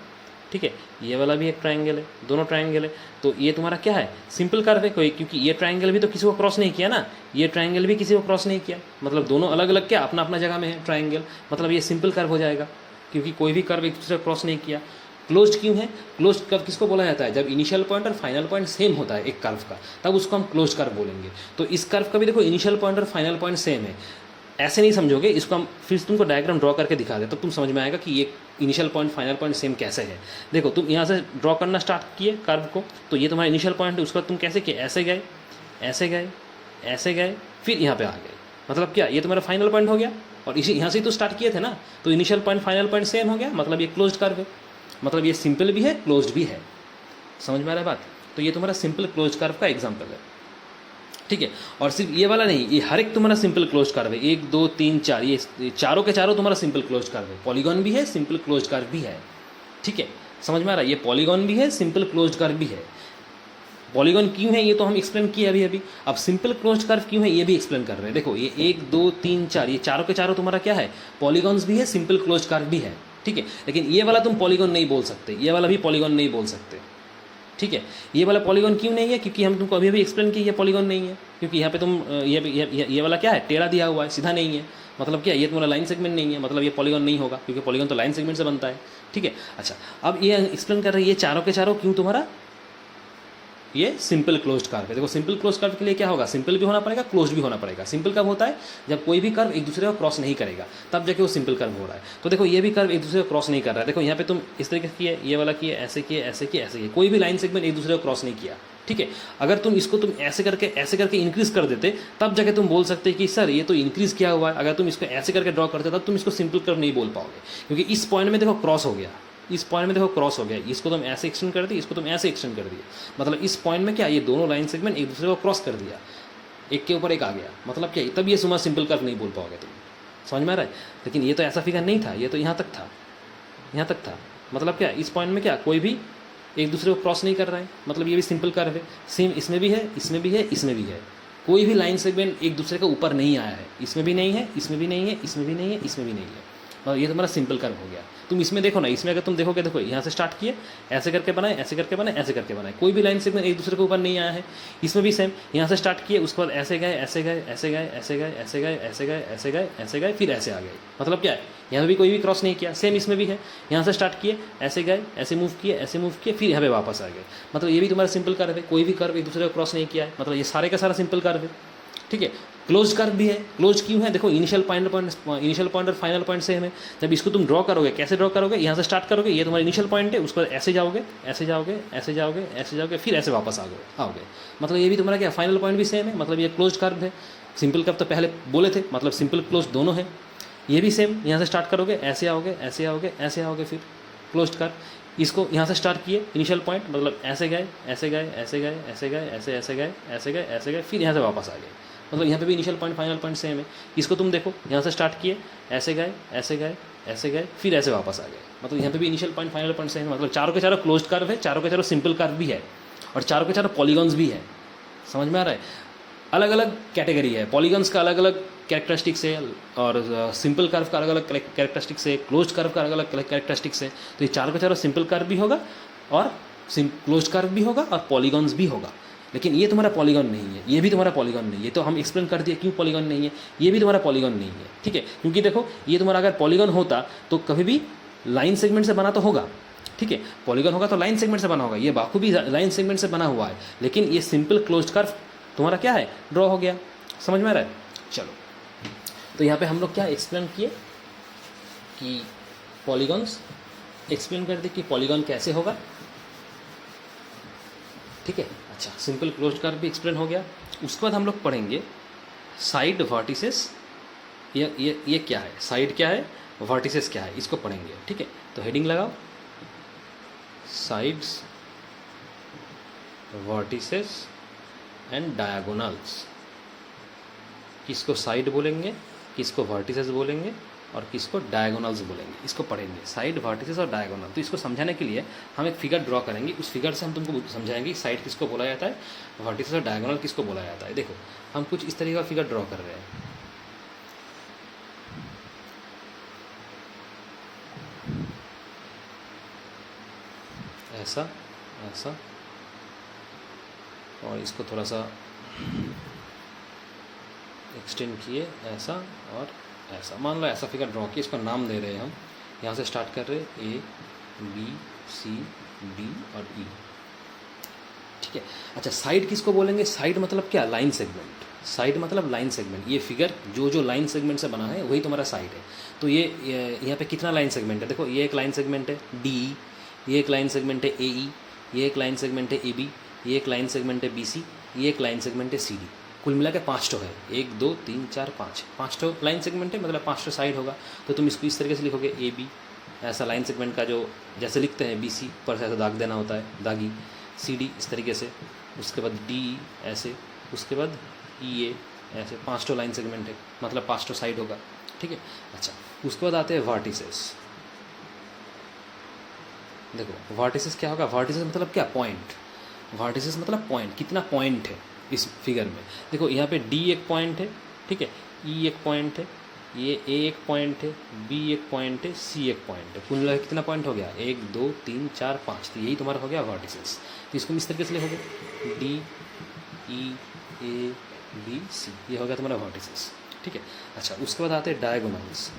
ठीक है, ये वाला भी एक ट्रायंगल है, दोनों ट्रायंगल है, तो ये तुम्हारा क्या है, सिंपल कर्व है कोई, क्योंकि ये ट्रायंगल भी तो किसी को क्रॉस नहीं किया ना, ये ट्रायंगल भी किसी को क्रॉस नहीं किया, मतलब दोनों अलग अलग क्या अपना अपना जगह में है ट्रायंगल, मतलब ये सिंपल कर्व हो जाएगा, क्योंकि कोई भी कर्व एक दूसरे को क्रॉस नहीं किया। क्लोज्ड क्यों है, क्लोज्ड कर्व किसको बोला जाता है, जब इनिशियल पॉइंट और फाइनल पॉइंट सेम होता है एक कर्व का, तब उसको हम क्लोज्ड कर्व बोलेंगे। तो इस कर्व का भी देखो इनिशियल पॉइंट और फाइनल पॉइंट सेम है, ऐसे नहीं समझोगे, इसको हम फिर तुमको डायग्राम ड्रॉ करके दिखा दे, तब तुम समझ में आएगा कि ये initial point final point same कैसे है। देखो तुम यहाँ से ड्रॉ करना स्टार्ट किए कर्व को, तो ये तुम्हारा इनिशियल पॉइंट है, उसका तुम कैसे किए, ऐसे गए ऐसे गए ऐसे गए, फिर यहाँ पे आ गए, मतलब क्या ये तुम्हारा फाइनल पॉइंट हो गया, और इसी यहाँ से तो स्टार्ट किए थे ना, तो initial point final point same हो गया, मतलब ये क्लोज्ड कर्व है, मतलब ये सिंपल भी है क्लोज्ड भी है। समझ में आ रहा है बात, तो ये तुम्हारा सिंपल क्लोज्ड कर्व का एग्जाम्पल है। ठीक है, और सिर्फ ये वाला नहीं, ये हर एक तुम्हारा सिंपल क्लोज्ड कर्व है, 1 2 3 4, ये चारों के चारों तुम्हारा सिंपल क्लोज्ड कर्व है, पॉलीगॉन भी है, सिंपल क्लोज्ड कर्व भी है। ठीक है, समझ में आ रहा है, ये पॉलीगॉन भी है, सिंपल क्लोज्ड कर्व भी है। पॉलीगॉन क्यों है ये तो हम एक्सप्लेन किए अभी। अब सिंपल क्लोज्ड कर्व क्यों है ये भी एक्सप्लेन कर रहे हैं। देखो ये 1 2 3 4, ये चारों के चारों तुम्हारा क्या है, पॉलीगॉन्स भी है, सिंपल क्लोज्ड कर्व भी है। ठीक है, लेकिन ये वाला तुम पॉलीगॉन नहीं बोल सकते, ये वाला भी पॉलीगॉन नहीं बोल सकते। ठीक है, ये वाला पॉलीगॉन क्यों नहीं है, क्योंकि हम तुमको अभी एक्सप्लेन किया ये पॉलीगॉन नहीं है, क्योंकि यहाँ पे तुम ये वाला क्या है, टेढ़ा दिया हुआ है, सीधा नहीं है, मतलब क्या ये तुम्हारा लाइन सेगमेंट नहीं है, मतलब ये पॉलीगॉन नहीं होगा, क्योंकि पॉलीगॉन तो लाइन सेगमेंट से बनता है। ठीक है, अच्छा अब ये एक्सप्लेन कर रहे हैं ये चारों के चारों क्यों तुम्हारा ये सिंपल क्लोज्ड कर्व है। देखो सिंपल क्लोज्ड कर्व के लिए क्या होगा, सिंपल भी होना पड़ेगा, क्लोज्ड भी होना पड़ेगा। सिंपल कब होता है, जब कोई भी कर्व एक दूसरे को क्रॉस नहीं करेगा, तब जाके वो सिंपल कर्व हो रहा है। तो देखो ये भी कर्व एक दूसरे को क्रॉस नहीं कर रहा है, देखो यहाँ पे तुम इस तरीके से किए, ये वाला किए, ऐसे किए, ऐसे किए, ऐसे किए, कोई भी लाइन सेगमेंट एक दूसरे को क्रॉस नहीं किया। ठीक है, अगर तुम इसको तुम ऐसे करके इंक्रीज कर देते, तब जाके तुम बोल सकते कि सर ये तो इंक्रीज किया हुआ है। अगर तुम इसको ऐसे करके ड्रॉ करते तब तुम इसको सिंपल कर्व नहीं बोल पाओगे, क्योंकि इस पॉइंट में देखो क्रॉस हो गया, इस पॉइंट में देखो क्रॉस हो गया, इसको तुम ऐसे एक्सटेंड कर दिए, इसको तुम ऐसे एक्सटेंड कर दिए, मतलब इस पॉइंट में क्या ये दोनों लाइन सेगमेंट एक दूसरे को क्रॉस कर दिया, एक के ऊपर एक आ गया, मतलब क्या तब ये सुमा सिंपल कर्व नहीं बोल पाओगे तुम। समझ में आ रहा है, लेकिन ये तो ऐसा फिगर नहीं था, ये तो यहाँ तक था, यहाँ तक था, मतलब क्या इस पॉइंट में क्या कोई भी एक दूसरे को क्रॉस नहीं कर रहा है, मतलब ये भी सिंपल कर्व है। सेम इसमें भी है, इसमें भी है, इसमें भी है, कोई भी लाइन सेगमेंट एक दूसरे के ऊपर नहीं आया है, इसमें भी नहीं है, इसमें भी नहीं है, इसमें भी नहीं है, इसमें भी नहीं है, और ये तुम्हारा सिंपल कर्व हो गया। तुम इसमें देखो ना, इसमें अगर तुम देखोगे, देखो यहाँ से स्टार्ट किए, ऐसे करके बनाए, ऐसे करके बनाए, ऐसे करके बनाए, कोई भी लाइन सेगमेंट एक दूसरे के ऊपर नहीं आया है। इसमें भी सेम, यहाँ से स्टार्ट किए, उसके बाद ऐसे गए, ऐसे गए, ऐसे गए, ऐसे गए, ऐसे गए, ऐसे गए, ऐसे गए, ऐसे गए, फिर ऐसे आ गए। मतलब क्या है, यहाँ भी कोई भी क्रॉस नहीं किया। सेम इसमें भी है, यहाँ से स्टार्ट किए, ऐसे गए, ऐसे मूव किए, ऐसे मूव किए, फिर यहाँ पे वापस आ गए। मतलब ये भी तुम्हारा सिंपल कर्व है, कोई भी कर्व एक दूसरे को क्रॉस नहीं किया है। मतलब ये सारे का सारा सिंपल कर्व है। ठीक है, क्लोज कर्व भी है। क्लोज क्यों है, देखो इनिशियल पॉइंट और फाइनल पॉइंट सेम है। जब इसको तुम ड्रॉ करोगे, कैसे ड्रॉ करोगे, यहाँ से स्टार्ट करोगे, ये तुम्हारा इनिशियल पॉइंट है, उसके बाद ऐसे जाओगे, ऐसे जाओगे, ऐसे जाओगे, ऐसे जाओगे, फिर ऐसे वापस आओगे। मतलब ये भी तुम्हारा क्या, फाइनल पॉइंट भी सेम है। मतलब ये क्लोज कर्व है। सिंपल कर्व तो पहले बोले थे, मतलब सिंपल क्लोज दोनों है। ये भी सेम, यहाँ से स्टार्ट करोगे, ऐसे आओगे, ऐसे आओगे, ऐसे आओगे, फिर क्लोज कर्व। इसको यहाँ से स्टार्ट किए, इनिशियल पॉइंट, मतलब ऐसे गए, ऐसे गए, ऐसे गए, ऐसे गए, ऐसे ऐसे गए, ऐसे गए, ऐसे गए, फिर यहाँ से वापस आ गए। मतलब यहाँ पे भी initial point final point same है। इसको तुम देखो, यहाँ से स्टार्ट किए, ऐसे गए, ऐसे गए, ऐसे गए, फिर ऐसे वापस आ गए। मतलब यहाँ पे भी initial point final point same है। मतलब चारों के चारों क्लोज्ड कर्व है, चारों के चारों सिंपल कर्व भी है, और चारों के चारों पॉलीगॉन्स भी है। समझ में आ रहा है? अलग अलग कैटेगरी है, पॉलीगॉन्स का अलग अलग कैरेक्टरिस्टिक्स है, और सिंपल कर्व का अलग अलग कैरेक्टरिस्टिक्स है, क्लोज्ड कर्व का अलग अलग कैरेक्टरिस्टिक्स है। तो ये चारों के चारों सिंपल कर्व भी होगा, और क्लोज्ड कर्व भी होगा, और पॉलीगॉन्स भी होगा। लेकिन ये तुम्हारा पॉलीगॉन नहीं है, ये भी तुम्हारा पॉलीगॉन नहीं है। ये तो हम एक्सप्लेन कर दिए क्यों पॉलीगॉन नहीं है। ये भी तुम्हारा पॉलीगॉन नहीं है, ठीक है। क्योंकि देखो, ये तुम्हारा अगर पॉलीगॉन होता तो कभी भी लाइन सेगमेंट से बना तो होगा, ठीक है। पॉलीगॉन होगा तो लाइन सेगमेंट से बना होगा। ये बाखूबी लाइन सेगमेंट से बना हुआ है, लेकिन ये सिंपल क्लोज्ड कर्व तुम्हारा क्या है, ड्रॉ हो गया। समझ में आ रहा है? चलो, तो यहाँ पे हम लोग क्या एक्सप्लेन किए कि पॉलीगॉन्स एक्सप्लेन कर दिए कि पॉलीगॉन कैसे होगा, ठीक है। अच्छा, सिंपल क्लोज्ड कर्व भी एक्सप्लेन हो गया। उसके बाद हम लोग पढ़ेंगे साइड वर्टिसेस। ये क्या है, साइड क्या है, वर्टिसेस क्या है, इसको पढ़ेंगे, ठीक है। तो हेडिंग लगाओ, साइड्स, वर्टिसेस एंड डायगोनल्स। किसको साइड बोलेंगे, किसको वर्टिसेस बोलेंगे, और किसको डायगोनल्स बोलेंगे, इसको पढ़ेंगे। साइड, वर्टिसेस और डायगोनल। तो इसको समझाने के लिए हम एक फिगर ड्रॉ करेंगे। उस फिगर से हम तुमको समझाएंगे कि साइड किसको बोला जाता है, वर्टिसेस और डायगोनल किसको बोला जाता है। देखो, हम कुछ इस तरीके का फिगर ड्रॉ कर रहे हैं। ऐसा, ऐसा, और इसको थोड़ा सा एक्सटेंड किए, ऐसा और ऐसा। मान लो ऐसा फिगर ड्रॉ किए, इसको नाम दे रहे हैं हम। यहाँ से स्टार्ट कर रहे हैं, ए, बी, सी, डी और ई, ठीक है। अच्छा, साइड किसको बोलेंगे, साइड मतलब क्या, लाइन सेगमेंट। साइड मतलब लाइन सेगमेंट। ये फिगर जो लाइन सेगमेंट से बना है वही तुम्हारा साइड है। तो ये यहाँ पे कितना लाइन सेगमेंट है, देखो, ये एक लाइन सेगमेंट है डी, ये एक लाइन सेगमेंट है ए ई, ये एक लाइन सेगमेंट है ए बी, ये एक लाइन सेगमेंट है बी सी, ये एक लाइन सेगमेंट है सी डी। कुल मिला के 5 है, 1 2 3 4 5 लाइन सेगमेंट है, मतलब 5 साइड होगा। तो तुम इसको इस तरीके से लिखोगे, ए बी ऐसा लाइन सेगमेंट का जो जैसे लिखते हैं, बी सी पर ऐसा दाग देना होता है, दागी, सी डी इस तरीके से, उसके बाद डी ऐसे, उसके बाद ई ए ऐसे। 5 लाइन सेगमेंट है, मतलब 5 साइड होगा, ठीक है। अच्छा, उसके बाद आते हैं वर्टिसेस। देखो, वर्टिसेस क्या होगा, वर्टिसेस मतलब क्या, पॉइंट। वर्टिसेस मतलब पॉइंट, कितना पॉइंट है इस फिगर में। देखो, यहाँ पे डी एक पॉइंट है, ठीक है, ई एक पॉइंट है, ये ए एक पॉइंट है, बी एक पॉइंट है, सी एक पॉइंट है। कुल मिला कितना पॉइंट हो गया, 1 2 3 4 5। तो यही तुम्हारा हो गया वर्टिसेस। तो इसको इस तरीके से लिखोगे, डी ई ए बी सी, ये हो गया तुम्हारा वर्टिसेस, ठीक है। अच्छा, उसके बाद आते हैं डायगोनल्स।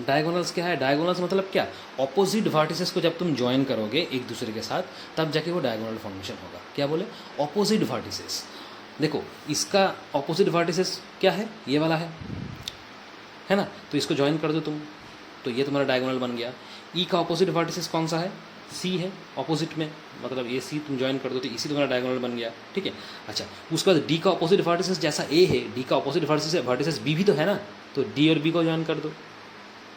डायगोनल्स क्या है, डायगोनल्स मतलब क्या, ऑपोजिट वर्टिसेस को जब तुम ज्वाइन करोगे एक दूसरे के साथ, तब जाके वो डायगोनल फॉर्मेशन होगा। क्या बोले, ऑपोजिट वर्टिसेस। देखो, इसका ऑपोजिट वर्टिसेस क्या है, ये वाला है ना। तो इसको ज्वाइन कर दो तुम, तो ये तुम्हारा डायगोनल बन गया। ई का ऑपोजिट वर्टिसेस कौन सा है, सी है ऑपोजिट में, मतलब ये सी तुम ज्वाइन कर दो तो इसी तुम्हारा डायगोनल बन गया, ठीक है। अच्छा, उसके बाद डी का ऑपोजिट वर्टिसेस जैसा ए है, डी का ऑपोजिट वर्टिसेस बी भी तो है ना, तो डी और बी को ज्वाइन कर दो,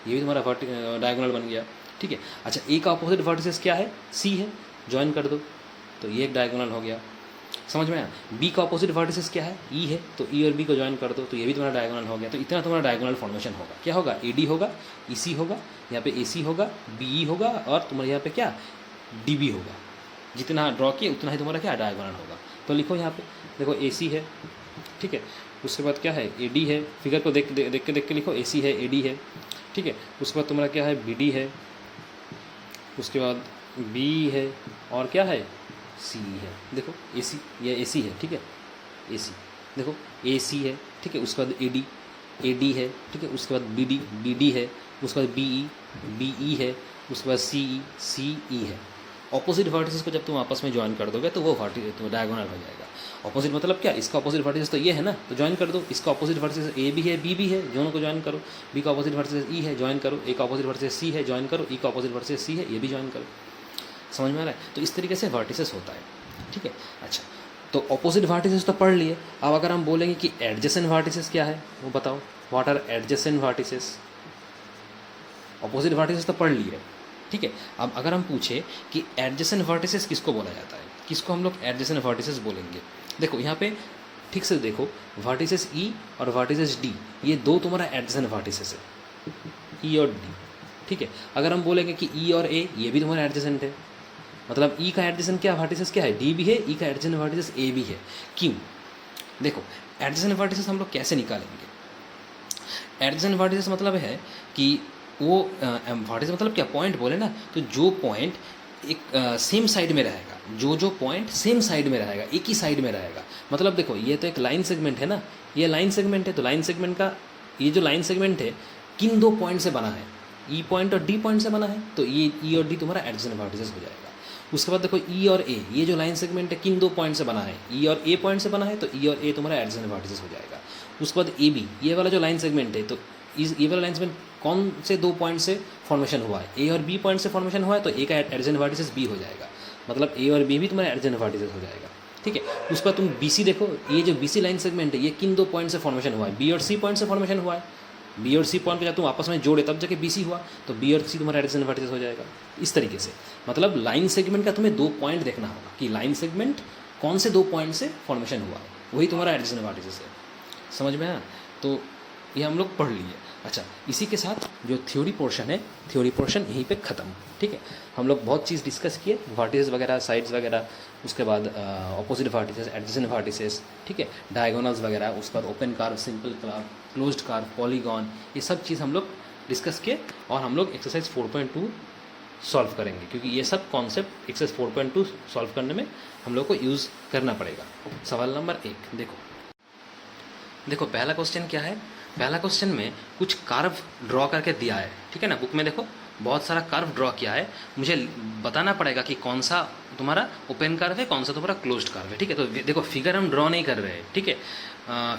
ये भी तुम्हारा डायगोनल बन गया, ठीक है। अच्छा, ए का अपोजिट वर्टिसेस क्या है, सी है, ज्वाइन कर दो, तो ये एक डायगोनल हो गया। समझ में आया। बी का अपोजिट वर्टिसेस क्या है, ई है, तो ई और बी को ज्वाइन कर दो, तो ये भी तुम्हारा डायगोनल हो गया। तो इतना तुम्हारा डायगोनल फॉर्मेशन होगा। क्या होगा, ए डी होगा, ई सी होगा, यहाँ पे ए सी होगा, बी ई होगा, और तुम्हारे यहाँ पे क्या, डी बी होगा। जितना ड्रॉ किए उतना ही तुम्हारा क्या डायगोनल होगा। तो लिखो यहाँ पे, देखो ए सी है, ठीक है। उसके बाद क्या है, ए डी है, फिगर को देख के लिखो, ए सी है, ए डी है। ठीक है। उसके बाद तुम्हारा क्या है, बी डी है, उसके बाद बी है, और क्या है, सी है। देखो ए सी, ये ए सी है, ठीक है, ए सी, देखो ए सी है, ठीक है। उसके बाद ए डी है, ठीक है। उसके बाद बी डी है, उसके बाद बी ई है, उसके बाद सी ई है। ऑपोजिट वर्टिसेस को जब तुम आपस में ज्वाइन कर दोगे तो वो तो डायगोनल हो जाएगा। ऑपोजिट मतलब क्या, इसका ऑपोजिट वर्टिसेस तो ये है ना, तो ज्वाइन कर दो। इसका ऑपोजिट वर्टिसेस ए भी है, बी भी है, दोनों को ज्वाइन करो। बी का ऑपोजिट वर्टिसेस ई है, ज्वाइन करो। ए का ऑपोजिट वर्टिसेस सी है, ज्वाइन करो। ई का ऑपोजिट वर्टिसेस सी है, ये भी ज्वाइन करो। समझ में आ रहा है? तो इस तरीके से वर्टिसेस होता है, ठीक है। अच्छा, तो ऑपोजिट वर्टिसेस तो पढ़ लिए। अब अगर हम बोलेंगे कि एडजेसेंट वर्टिसेस क्या है, वो बताओ। What are adjacent vertices? Opposite vertices तो पढ़ लिए, ठीक है। अब अगर हम पूछे कि एडजेसेंट वर्टिसेस किसको बोला जाता है, किसको हम लोग एडजेसेंट वर्टिसेस बोलेंगे? देखो यहाँ पे ठीक से देखो, वर्टिसेस ई और वर्टिसेस डी, ये दो तुम्हारा एडजेसेंट वर्टिसेस है, ई और डी, ठीक है। अगर हम बोलेंगे कि ई और ए, ये भी तुम्हारा एडजेसेंट है, मतलब ई का एडजेसेंट क्या वर्टिसेस क्या है, डी भी है। ई का एडजेसेंट वर्टिसेस ए भी है। क्यों? देखो एडजेसेंट वर्टिसेस हम लोग कैसे निकालेंगे? एडजेसेंट वर्टिसेस मतलब है कि वो वर्टिसेस मतलब क्या, पॉइंट बोले ना, तो जो पॉइंट एक सेम साइड में रहेगा, जो पॉइंट सेम साइड में रहेगा, एक ही साइड में रहेगा। मतलब देखो ये तो एक लाइन सेगमेंट है ना, ये लाइन सेगमेंट है, तो लाइन सेगमेंट का ये जो लाइन सेगमेंट है किन दो पॉइंट से बना है, ई पॉइंट और डी पॉइंट से बना है, तो ये ई और डी तुम्हारा एडजेसेंट वर्टिसेस हो जाएगा। उसके बाद देखो ई और ए, ये जो लाइन सेगमेंट है किन दो पॉइंट से बना है, ई और ए पॉइंट से बना है, तो ई और ए तुम्हारा एडजेसेंट वर्टिसेस हो जाएगा। उसके बाद ए बी, ये वाला जो लाइन सेगमेंट है, तो इस ये वाला लाइन सेगमेंट कौन से दो पॉइंट से फॉर्मेशन हुआ है, ए और बी पॉइंट से फॉर्मेशन हुआ है, तो ए का एडजेसेंट वर्टिसेस बी हो जाएगा। मतलब ए और बी भी तुम्हारा एडजेसेंट वर्टिसेस हो जाएगा, ठीक है। उसके बाद तुम बी सी देखो, ये जो बी सी लाइन सेगमेंट है ये किन दो पॉइंट से फॉर्मेशन हुआ है, बी और सी पॉइंट से फॉर्मेशन हुआ है। बी और सी पॉइंट को जब तुम आपस में जोड़े तब जाके बी सी हुआ, तो बी और सी तुम्हारा एडजेसेंट वर्टिसेस हो जाएगा। इस तरीके से मतलब लाइन सेगमेंट का तुम्हें दो पॉइंट देखना होगा कि लाइन सेगमेंट कौन से दो पॉइंट से फॉर्मेशन हुआ है, वही तुम्हारा एडजेसेंट वर्टिसेस है। समझ में आया? तो ये हम लोग पढ़ लिए। अच्छा, इसी के साथ जो थ्योरी पोर्शन है, थ्योरी पोर्शन यहीं पे ख़त्म, ठीक है। हम लोग बहुत चीज़ डिस्कस किए, वर्टिसेस वगैरह, साइड्स वगैरह, उसके बाद ऑपोजिट वर्टिसेस, एडजेसेंट वर्टिसेस, ठीक है, डायगोनल्स वगैरह, उसके बाद open curve, simple curve, closed curve, polygon, ये सब चीज़ हम लोग डिस्कस किए। और हम लोग एक्सरसाइज 4.2 सॉल्व करेंगे, क्योंकि ये सब कॉन्सेप्ट एक्सरसाइज 4.2 सॉल्व करने में हम लोग को यूज़ करना पड़ेगा। सवाल नंबर 1 देखो पहला क्वेश्चन क्या है। पहला क्वेश्चन में कुछ कर्व ड्रॉ करके दिया है, ठीक है ना। बुक में देखो बहुत सारा कर्व ड्रॉ किया है, मुझे बताना पड़ेगा कि कौन सा तुम्हारा ओपन कर्व है, कौन सा तुम्हारा क्लोज्ड कर्व है, ठीक है। तो देखो फिगर हम ड्रॉ नहीं कर रहे हैं, ठीक है,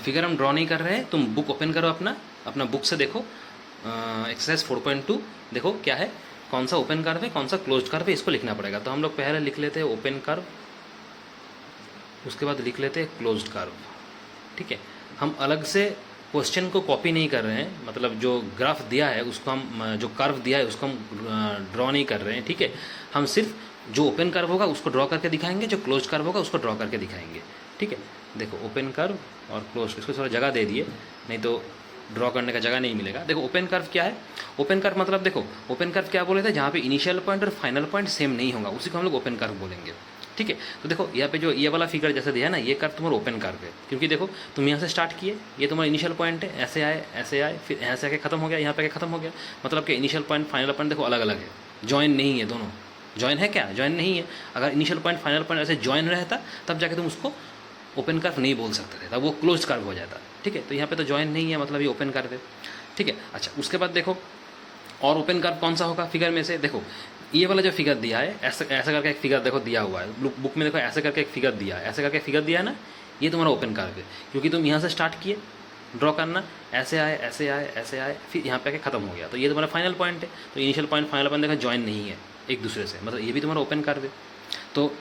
फिगर हम ड्रॉ नहीं कर रहे हैं। तुम बुक ओपन करो, अपना बुक से देखो एक्सरसाइज 4.2, देखो क्या है, कौन सा ओपन कर्व है, कौन सा क्लोज्ड कर्व है, इसको लिखना पड़ेगा। तो हम लोग पहले लिख लेते हैं ओपन कर्व, उसके बाद लिख लेते हैं क्लोज्ड कर्व, ठीक है। हम अलग से क्वेश्चन को कॉपी नहीं कर रहे हैं, मतलब जो ग्राफ दिया है उसको हम, जो कर्व दिया है उसको हम ड्रॉ नहीं कर रहे हैं, ठीक है। हम सिर्फ जो ओपन कर्व होगा उसको ड्रॉ करके दिखाएंगे, जो क्लोज कर्व होगा उसको ड्रॉ करके दिखाएंगे, ठीक है। देखो ओपन कर्व और क्लोज, इसको थोड़ा जगह दे दिए, नहीं तो ड्रॉ करने का जगह नहीं मिलेगा। देखो ओपन कर्व क्या है, ओपन कर्व मतलब देखो ओपन कर्व क्या बोले थे, जहाँ पे इनिशियल पॉइंट और फाइनल पॉइंट सेम नहीं होगा उसी को हम लोग ओपन कर्व बोलेंगे, ठीक है। तो देखो यहाँ पे जो ये वाला फिगर जैसे दिया है ना, ये कर्व तुम्हारा ओपन कर्व है, क्योंकि देखो तुम यहाँ से स्टार्ट किए, ये तुम्हारा इनिशियल पॉइंट है, ऐसे आए, फिर यहाँ से आके खत्म हो गया, यहाँ पे आके खत्म हो गया। मतलब कि इनिशियल पॉइंट फाइनल पॉइंट देखो अलग अलग है, जॉइन नहीं है दोनों। जॉइन है क्या? जॉइन नहीं है। अगर इनिशियल पॉइंट फाइनल पॉइंट ऐसे जॉइन रहता तब जाके तुम उसको ओपन कर्व नहीं बोल सकते थे, तब वो क्लोज कर्व हो जाता, ठीक है। तो यहाँ पे तो जॉइन नहीं है, मतलब ये ओपन कर्व है, ठीक है। अच्छा, उसके बाद देखो और ओपन कर्व कौन सा होगा फिगर में से, देखो ये वाला जो फिगर दिया है, ऐसा करके एक फिगर देखो दिया हुआ है बुक में, देखो ऐसे करके एक फिगर दिया है, ऐसे करके फिगर दिया है ना, ये तुम्हारा ओपन कर्व है, क्योंकि तुम यहाँ से स्टार्ट किए ड्रॉ करना, ऐसे आए, फिर यहाँ पे आके खत्म हो गया, तो ये तुम्हारा फाइनल पॉइंट है। तो इनिशियल पॉइंट फाइनल पॉइंट देखो जॉइन नहीं है एक दूसरे से, मतलब ये भी तुम्हारा ओपन कर्व है। तो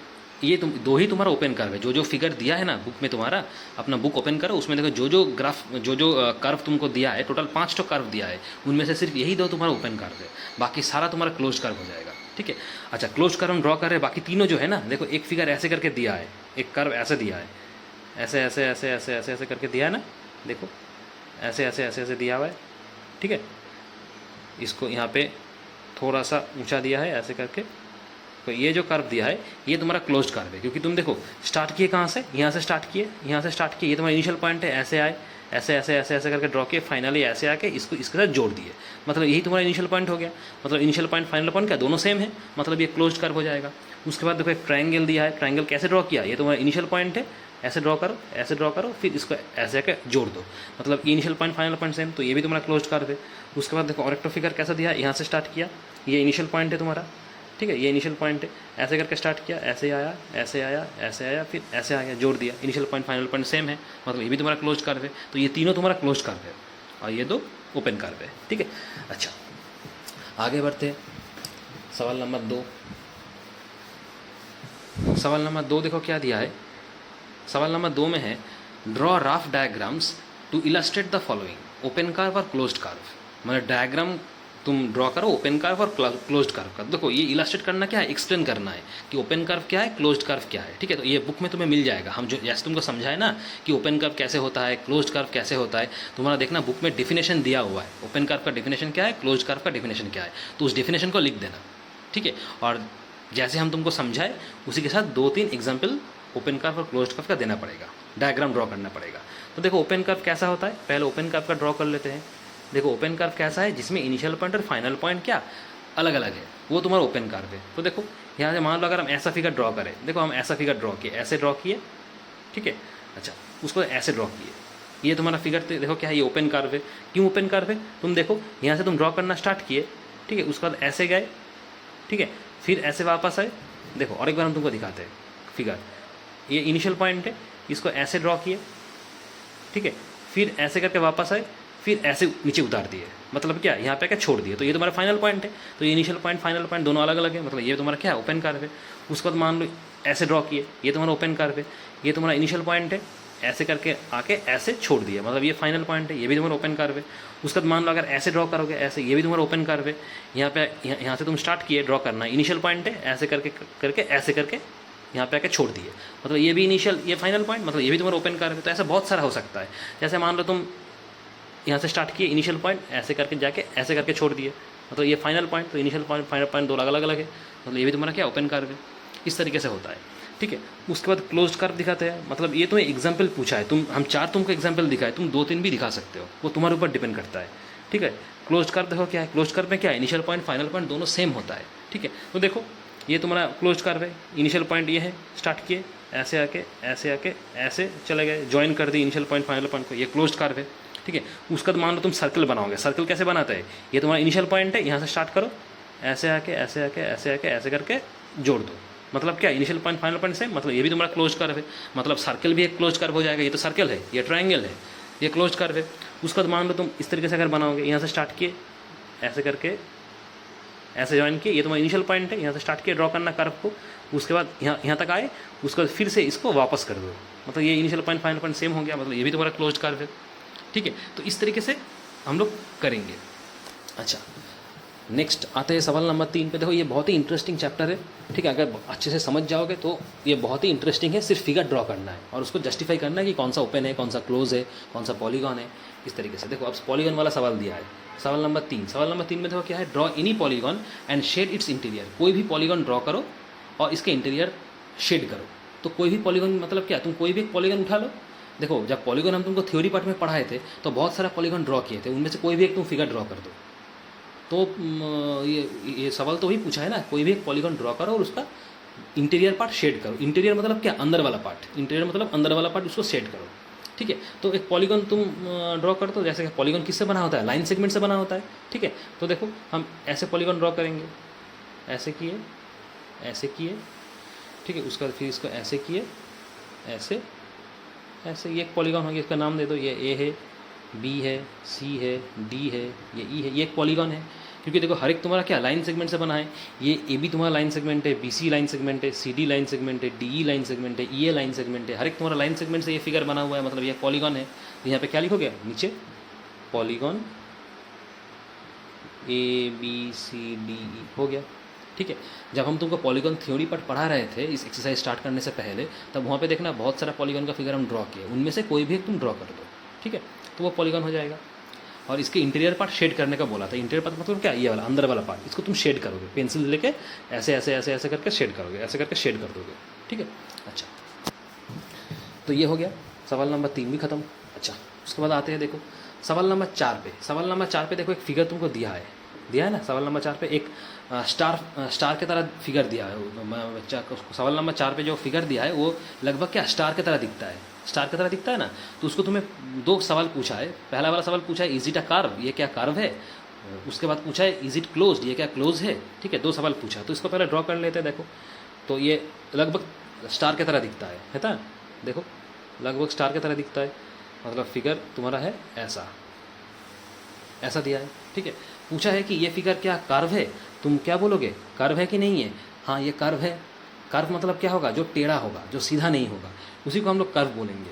ये तुम दो ही तुम्हारा ओपन कर्व है। जो फिगर दिया है ना बुक में तुम्हारा, अपना बुक ओपन करो, उसमें देखो जो ग्राफ जो कर्व तुमको दिया है, टोटल 5 कर्व दिया है, उनमें से सिर्फ यही दो तुम्हारा ओपन कर्व है, बाकी सारा तुम्हारा क्लोज कर्व हो जाएगा, ठीक है। अच्छा, क्लोज कर्व हम ड्रॉ कर रहे हैं, बाकी तीनों जो है ना, देखो एक फिगर ऐसे करके दिया है, एक कर्व ऐसे दिया है, ऐसे करके दिया है ना, देखो ऐसे दिया हुआ है, ठीक है। इसको यहाँ पे थोड़ा सा ऊंचा दिया है ऐसे करके, तो ये जो कर्व दिया है ये तुम्हारा क्लोज्ड कर्व है, क्योंकि तुम देखो स्टार्ट किए कहाँ से, यहाँ से स्टार्ट किए, ये तुम्हारा इनिशियल पॉइंट है, ऐसे ऐसे ऐसे ऐसे ऐसे करके ड्रॉ किए, फाइनली ऐसे आके इसको इसके साथ जोड़ दिए, मतलब यही तुम्हारा इनिशियल पॉइंट हो गया। मतलब इनिशियल पॉइंट फाइनल पॉइंट क्या दोनों सेम है, मतलब ये क्लोज्ड कर्व हो जाएगा। उसके बाद देखो एक ट्रायंगल दिया है, ट्रायंगल कैसे ड्रॉ किया, ये तुम्हारा इनिशियल पॉइंट है, ऐसे ड्रॉ करो, ऐसे ड्रॉ करो, फिर इसको ऐसे आके जोड़ दो, मतलब initial point final point same, तो ये भी तुम्हारा क्लोज्ड कर्व है। उसके बाद देखो और एक फिगर कैसा दिया है, यहाँ से स्टार्ट किया, ये इनिशियल पॉइंट है तुम्हारा, ठीक है, ये इनिशियल पॉइंट है, ऐसे करके स्टार्ट किया, ऐसे आया, ऐसे आया, ऐसे आया, फिर ऐसे आ गया, जोड़ दिया, initial point final point same है, मतलब ये भी तुम्हारा क्लोज कर्व है। तो ये तीनों तुम्हारा क्लोज कर्व है और ये दो ओपन कर्व है, ठीक है। अच्छा, आगे बढ़ते हैं, सवाल नंबर 2। सवाल नंबर 2 देखो क्या दिया है। सवाल नंबर 2 में है draw rough diagrams to illustrate the following, open curve और क्लोज्ड कर्व। मतलब डायग्राम तुम ड्रॉ करो ओपन कर्व और क्लोज्ड कर्व का। देखो ये इलस्ट्रेट करना क्या है, एक्सप्लेन करना है कि ओपन कर्व क्या है, क्लोज्ड कर्व क्या है, ठीक है। तो ये बुक में तुम्हें मिल जाएगा, हम जो जैसे तुमको समझाए ना कि ओपन कर्व कैसे होता है, क्लोज्ड कर्व कैसे होता है, तुम्हारा देखना बुक में डेफिनेशन दिया हुआ है, ओपन कर्व का डेफिनेशन क्या है, क्लोज्ड कर्व का डेफिनेशन क्या है, तो उस डेफिनेशन को लिख देना, ठीक है। और जैसे हम तुमको समझाए उसी के साथ 2-3 एग्जाम्पल ओपन कर्व और क्लोज्ड कर्व का देना पड़ेगा, डायग्राम ड्रॉ करना पड़ेगा। तो देखो ओपन कर्व कैसा होता है, पहले ओपन कर्व का ड्रॉ कर लेते हैं। देखो ओपन कर्व कैसा है, जिसमें इनिशियल पॉइंट और फाइनल पॉइंट क्या अलग अलग है, वो तुम्हारा ओपन कर्व है। तो देखो यहाँ से मान लो अगर हम ऐसा फिगर ड्रॉ करें, देखो हम ऐसा फिगर ड्रॉ किए, ऐसे ड्रॉ किए, ठीक है। अच्छा, उसको ऐसे ड्रॉ किए, ये तुम्हारा फिगर देखो क्या है, ये ओपन कर्व है। क्यों ओपन कर्व है, तुम देखो यहाँ से तुम ड्रॉ करना स्टार्ट किए, ठीक है, उसके बाद ऐसे गए, ठीक है, फिर ऐसे वापस आए। देखो और एक बार हम तुमको दिखाते हैं फिगर, ये इनिशियल पॉइंट है, इसको ऐसे ड्रॉ किए, ठीक है, फिर ऐसे करके वापस आए, फिर ऐसे नीचे उतार दिए, मतलब क्या यहाँ पे क्या छोड़ दिए, तो ये तुम्हारा फाइनल पॉइंट है। तो ये इनिशियल पॉइंट फाइनल पॉइंट दोनों अलग अलग है, मतलब ये तुम्हारा क्या है, ओपन कर्व है। उसके बाद मान लो ऐसे ड्रॉ किए, ये तुम्हारा ओपन कर्व है, ये तुम्हारा इनिशियल पॉइंट है, ऐसे करके आके ऐसे छोड़ दिया, मतलब ये फाइनल पॉइंट है, ये भी तुम्हारा ओपन कर्व है। उसके बाद मान लो अगर ऐसे ड्रॉ करोगे ऐसे, ये भी तुम्हारा ओपन कर्व है। यहाँ पे यहाँ से तुम स्टार्ट किए ड्रॉ करना, इनिशियल पॉइंट है, ऐसे करके ऐसे करके यहाँ पे आके छोड़ दिए, मतलब ये भी इनिशियल, ये फाइनल पॉइंट, मतलब ये भी तुम्हारा ओपन कर्व है। तो ऐसा बहुत सारा हो सकता है, जैसे मान लो तुम यहाँ से स्टार्ट किए, इनिशियल पॉइंट ऐसे करके जाके ऐसे करके छोड़ दिए, मतलब ये फाइनल पॉइंट, तो इनिशियल पॉइंट फाइनल पॉइंट दो अलग अलग है, मतलब ये भी तुम्हारा क्या ओपन कर्व है। इस तरीके से होता है, ठीक है। उसके बाद क्लोज्ड कर्व दिखाते हैं, मतलब ये तुम्हें एग्जाम्पल पूछा है, हम 4 तुमको एग्जाम्पल दिखाए, तुम 2-3 भी दिखा सकते हो, वो तुम्हारे ऊपर डिपेंड करता है, ठीक है। क्लोज्ड कर्व देखो क्या है, क्लोज्ड कर्व में क्या है, इनिशियल पॉइंट फाइनल पॉइंट दोनों सेम होता है, ठीक है। तो देखो ये तुम्हारा क्लोज्ड कर्व है, इनिशियल पॉइंट ये है, स्टार्ट किए ऐसे आके ऐसे चले गए, ज्वाइन कर दिए इनिशियल पॉइंट फाइनल पॉइंट को, ये क्लोज्ड कर्व है, ठीक है। उसका मान लो तुम सर्कल बनाओगे, सर्कल कैसे बनाते हैं, ये तुम्हारा इनिशियल पॉइंट है, यहाँ से स्टार्ट करो, ऐसे आके ऐसे करके जोड़ दो, मतलब क्या इनिशियल पॉइंट फाइनल पॉइंट से, मतलब ये भी तुम्हारा क्लोज कर्व है, मतलब सर्कल भी एक क्लोज कर्व हो जाएगा। ये तो सर्कल है, ये ट्रायंगल है, ये क्लोज कर्व है। उसके बाद मान लो तुम इस तरीके से अगर बनाओगे, यहाँ से स्टार्ट किए ऐसे करके ऐसे ज्वाइन किए, ये तुम्हारा इनिशियल पॉइंट है, यहाँ से स्टार्ट किए ड्रॉ करना कर्व को, उसके बाद यहाँ तक आए, उसके बाद फिर से इसको वापस कर दो, मतलब ये initial point final point same हो गया, मतलब ये भी तुम्हारा क्लोज कर्व है, ठीक है। तो इस तरीके से हम लोग करेंगे। अच्छा, नेक्स्ट आते हैं सवाल नंबर 3 पे। देखो ये बहुत ही इंटरेस्टिंग चैप्टर है, ठीक है, अगर अच्छे से समझ जाओगे तो ये बहुत ही इंटरेस्टिंग है। सिर्फ फिगर ड्रॉ करना है और उसको जस्टिफाई करना है कि कौन सा ओपन है, कौन सा क्लोज है, कौन सा पॉलीगॉन है, इस तरीके से। देखो अब पॉलीगॉन वाला सवाल दिया है, सवाल नंबर 3। सवाल नंबर 3 में देखो क्या है, draw any polygon and shade its interior. कोई भी पॉलीगॉन ड्रॉ करो और इसके इंटीरियर शेड करो। तो कोई भी पॉलीगॉन मतलब क्या, तुम कोई भी एक पॉलीगॉन उठा लो। देखो जब पॉलीगॉन हम तुमको थ्योरी पार्ट में पढ़ाए थे तो बहुत सारा पॉलीगॉन ड्रॉ किए थे, उनमें से कोई भी एक तुम फिगर ड्रॉ कर दो। तो ये सवाल तो वही पूछा है ना, कोई भी एक पॉलीगॉन ड्रॉ करो और उसका इंटीरियर पार्ट शेड करो। इंटीरियर मतलब क्या, अंदर वाला पार्ट, इंटीरियर मतलब अंदर वाला पार्ट, उसको शेड करो, ठीक है। तो एक पॉलीगॉन तुम ड्रॉ कर दो, जैसे कि पॉलीगॉन किससे बना होता है, लाइन सेगमेंट से बना होता है, ठीक है। तो देखो हम ऐसे पॉलीगॉन ड्रॉ करेंगे, ऐसे किए, ठीक है। उसका फिर इसको ऐसे किए, ऐसे ये एक पॉलीगॉन हो गया, इसका नाम दे दो, ये ए है, बी है, सी है, डी है, ये ई है, ये एक पॉलीगॉन है। क्योंकि देखो हर एक तुम्हारा क्या लाइन सेगमेंट से बना है, ये ए बी तुम्हारा लाइन सेगमेंट है, बी सी लाइन सेगमेंट है, सी डी लाइन सेगमेंट है, डी ई लाइन सेगमेंट है, ई ए लाइन सेगमेंट है, हर एक तुम्हारा लाइन सेगमेंट से ये फिगर बना हुआ है, मतलब ये पॉलीगॉन है। तो यहाँ पे क्या लिखोगे नीचे, polygon A B C D E हो गया, ठीक है। जब हम तुमको पॉलीगॉन थ्योरी पर पढ़ा रहे थे इस एक्सरसाइज स्टार्ट करने से पहले, तब वहाँ पे देखना बहुत सारा पॉलीगॉन का फिगर हम ड्रॉ किए, उनमें से कोई भी एक तुम ड्रॉ कर दो, ठीक है, तो वो पॉलीगॉन हो जाएगा। और इसके इंटीरियर पार्ट शेड करने का बोला था। इंटीरियर पार्ट मतलब क्या, ये वाला अंदर वाला पार्ट, इसको तुम शेड करोगे, पेंसिल लेके ऐसे करके शेड करोगे, ऐसे करके शेड कर दोगे, ठीक है। अच्छा, तो ये हो गया, सवाल नंबर 3 भी खत्म। अच्छा, उसके बाद आते हैं देखो सवाल नंबर 4 पे। सवाल नंबर 4 पे देखो एक फिगर तुमको दिया है ना। सवाल नंबर 4 पे एक स्टार की तरह फिगर दिया है। सवाल नंबर 4 पे जो फिगर दिया है वो लगभग क्या स्टार की तरह दिखता है, स्टार की तरह दिखता है ना। तो उसको तुम्हें 2 सवाल पूछा है। पहला वाला सवाल पूछा है इज इट अ कर्व, ये क्या कर्व है। उसके बाद पूछा है इज इट क्लोज्ड, ये क्या क्लोज है। ठीक है, 2 सवाल पूछा, तो इसको पहले ड्रॉ कर लेते हैं। देखो तो ये लगभग स्टार की तरह दिखता है ना। देखो लगभग स्टार की तरह दिखता है, मतलब फिगर तुम्हारा है ऐसा दिया है। ठीक है, पूछा है कि ये फिगर क्या कर्व है, तुम क्या बोलोगे, कर्व है कि नहीं है। हाँ ये कर्व है। कर्व मतलब क्या होगा, जो टेढ़ा होगा, जो सीधा नहीं होगा, उसी को हम लोग कर्व बोलेंगे।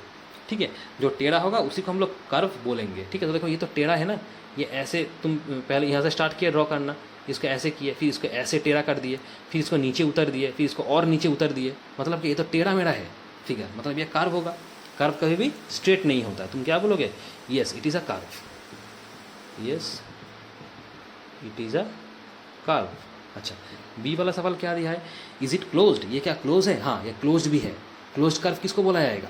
ठीक है, जो टेढ़ा होगा उसी को हम लोग कर्व बोलेंगे। ठीक है, तो देखो ये तो टेढ़ा है ना, ये ऐसे तुम पहले यहाँ से स्टार्ट किए ड्रॉ करना, इसको ऐसे किए, फिर इसको ऐसे टेढ़ा कर दिए, फिर इसको नीचे उतर दिए, फिर इसको और नीचे उतर दिए, मतलब कि ये तो टेढ़ा मेढ़ा है फिगर, मतलब ये कर्व होगा। कर्व कभी भी स्ट्रेट नहीं होता। तुम क्या बोलोगे, yes it is a curve, yes it is a curve. अच्छा, बी वाला सवाल क्या दिया है, इज इट क्लोज्ड, ये क्या क्लोज है। हाँ ये क्लोज्ड भी है। क्लोज्ड कर्व किसको बोला जाएगा,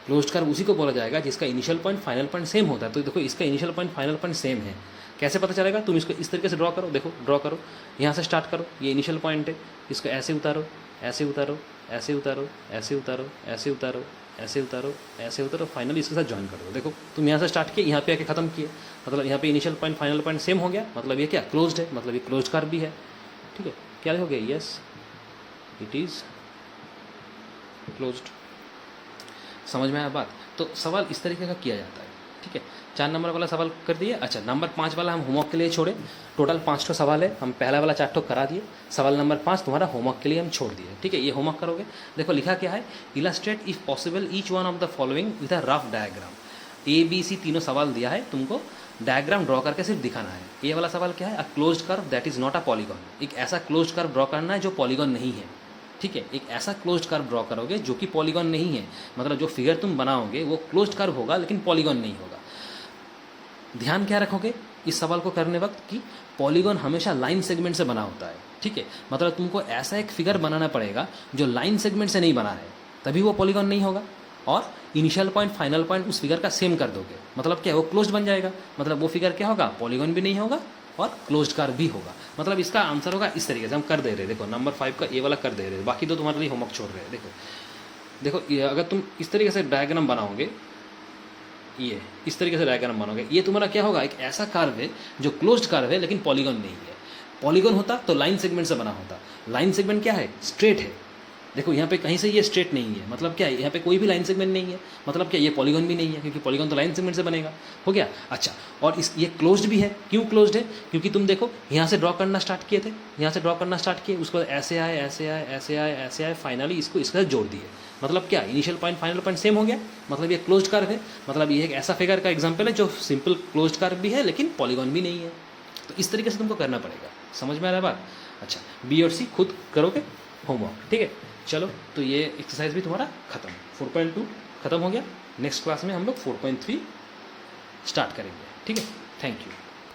क्लोज्ड कर्व उसी को बोला जाएगा जिसका initial point final point same होता है। तो देखो इसका initial point final point same है, कैसे पता चलेगा, तुम इसको इस तरीके से ड्रॉ करो। देखो ड्रॉ करो, यहाँ से स्टार्ट करो, ये इनिशियल पॉइंट है, इसको ऐसे उतारो, ऐसे उतारो, ऐसे उतारो, ऐसे उतारो, ऐसे उतारो, ऐसे उतारो, ऐसे उतारो, फाइनली इसके साथ ज्वाइन कर दो। देखो तुम यहाँ से स्टार्ट किए, यहाँ पे आके खत्म किए, मतलब यहाँ पे initial point final point same हो गया, मतलब ये क्या क्लोज्ड है, मतलब ये क्लोज्ड कर्व भी है। ठीक है, क्या लिखोगे, यस इट इज़ क्लोज्ड। समझ में आया बात। तो सवाल इस तरीके का किया जाता है। ठीक है, 4 नंबर वाला सवाल कर दिए। अच्छा, नंबर 5 वाला हम होमवर्क के लिए छोड़े। टोटल 5 ठो सवाल है, हम पहला वाला 4 ठो करा दिए। सवाल नंबर 5 तुम्हारा होमवर्क के लिए हम छोड़ दिए। ठीक है, ये होमवर्क करोगे। देखो लिखा क्या है, illustrate if possible each one of the following with a rough diagram. ABC तीनों सवाल दिया है, तुमको डायग्राम ड्रॉ करके सिर्फ दिखाना है। ये वाला सवाल क्या है, a closed curve that is not a polygon. एक ऐसा क्लोज्ड कर्व ड्रॉ करना है जो पॉलीगॉन नहीं है। ठीक है, एक ऐसा क्लोज्ड कर्व ड्रॉ करोगे जो कि पॉलीगॉन नहीं है, मतलब जो फिगर तुम बनाओगे वो क्लोज्ड कर्व होगा लेकिन पॉलीगॉन नहीं होगा। ध्यान क्या रखोगे इस सवाल को करने वक्त कि पॉलीगॉन हमेशा लाइन सेगमेंट से बना होता है। ठीक है, मतलब तुमको ऐसा एक फिगर बनाना पड़ेगा जो लाइन सेगमेंट से नहीं बना है, तभी वो पॉलीगॉन नहीं होगा। और इनिशियल पॉइंट फाइनल पॉइंट उस फिगर का सेम कर दोगे, मतलब क्या वो क्लोज्ड बन जाएगा, मतलब वो फिगर क्या होगा, पॉलीगॉन भी नहीं होगा और क्लोज्ड कर्व भी होगा। मतलब इसका आंसर होगा इस तरीके से हम कर दे रहे हैं। देखो नंबर 5 का ये वाला कर दे रहे हैं, बाकी 2 तुम्हारे लिए होमवर्क छोड़ रहे हैं। देखो ये अगर तुम इस तरीके से डायग्राम बनाओगे, ये इस तरीके से डायग्राम बनाओगे, ये तुम्हारा क्या होगा, एक ऐसा कर्व है जो क्लोज्ड कर्व है लेकिन पॉलीगॉन नहीं है। पॉलीगॉन होता तो लाइन सेगमेंट से बना होता। लाइन सेगमेंट क्या है, स्ट्रेट है। देखो यहाँ पे कहीं से ये स्ट्रेट नहीं है, मतलब क्या है, यहाँ पे कोई भी लाइन सेगमेंट नहीं है, मतलब क्या ये पॉलीगॉन भी नहीं है, क्योंकि पॉलीगॉन तो लाइन सेगमेंट से बनेगा। हो गया। अच्छा, और इस ये क्लोज्ड भी है। क्यों क्लोज्ड है, क्योंकि तुम देखो यहाँ से ड्रॉ करना स्टार्ट किए थे, यहाँ से ड्रॉ करना स्टार्ट किए, उसको ऐसे आए, ऐसे आए, ऐसे आए, ऐसे आए, फाइनली इसको इसके साथ जोड़ दिए, मतलब क्या initial point final point same हो गया, मतलब ये क्लोज्ड कर्व है। मतलब ये एक ऐसा फिगर का एग्जाम्पल है जो सिंपल क्लोज्ड कर्व भी है लेकिन पॉलीगॉन भी नहीं है। तो इस तरीके से तुमको करना पड़ेगा। समझ में आ रहा है बात। अच्छा, बी और सी खुद करोगे होमवर्क। ठीक है, चलो तो ये एक्सरसाइज भी तुम्हारा खत्म, 4.2 खत्म हो गया। नेक्स्ट क्लास में हम लोग 4.3 स्टार्ट करेंगे। ठीक है, थैंक यू।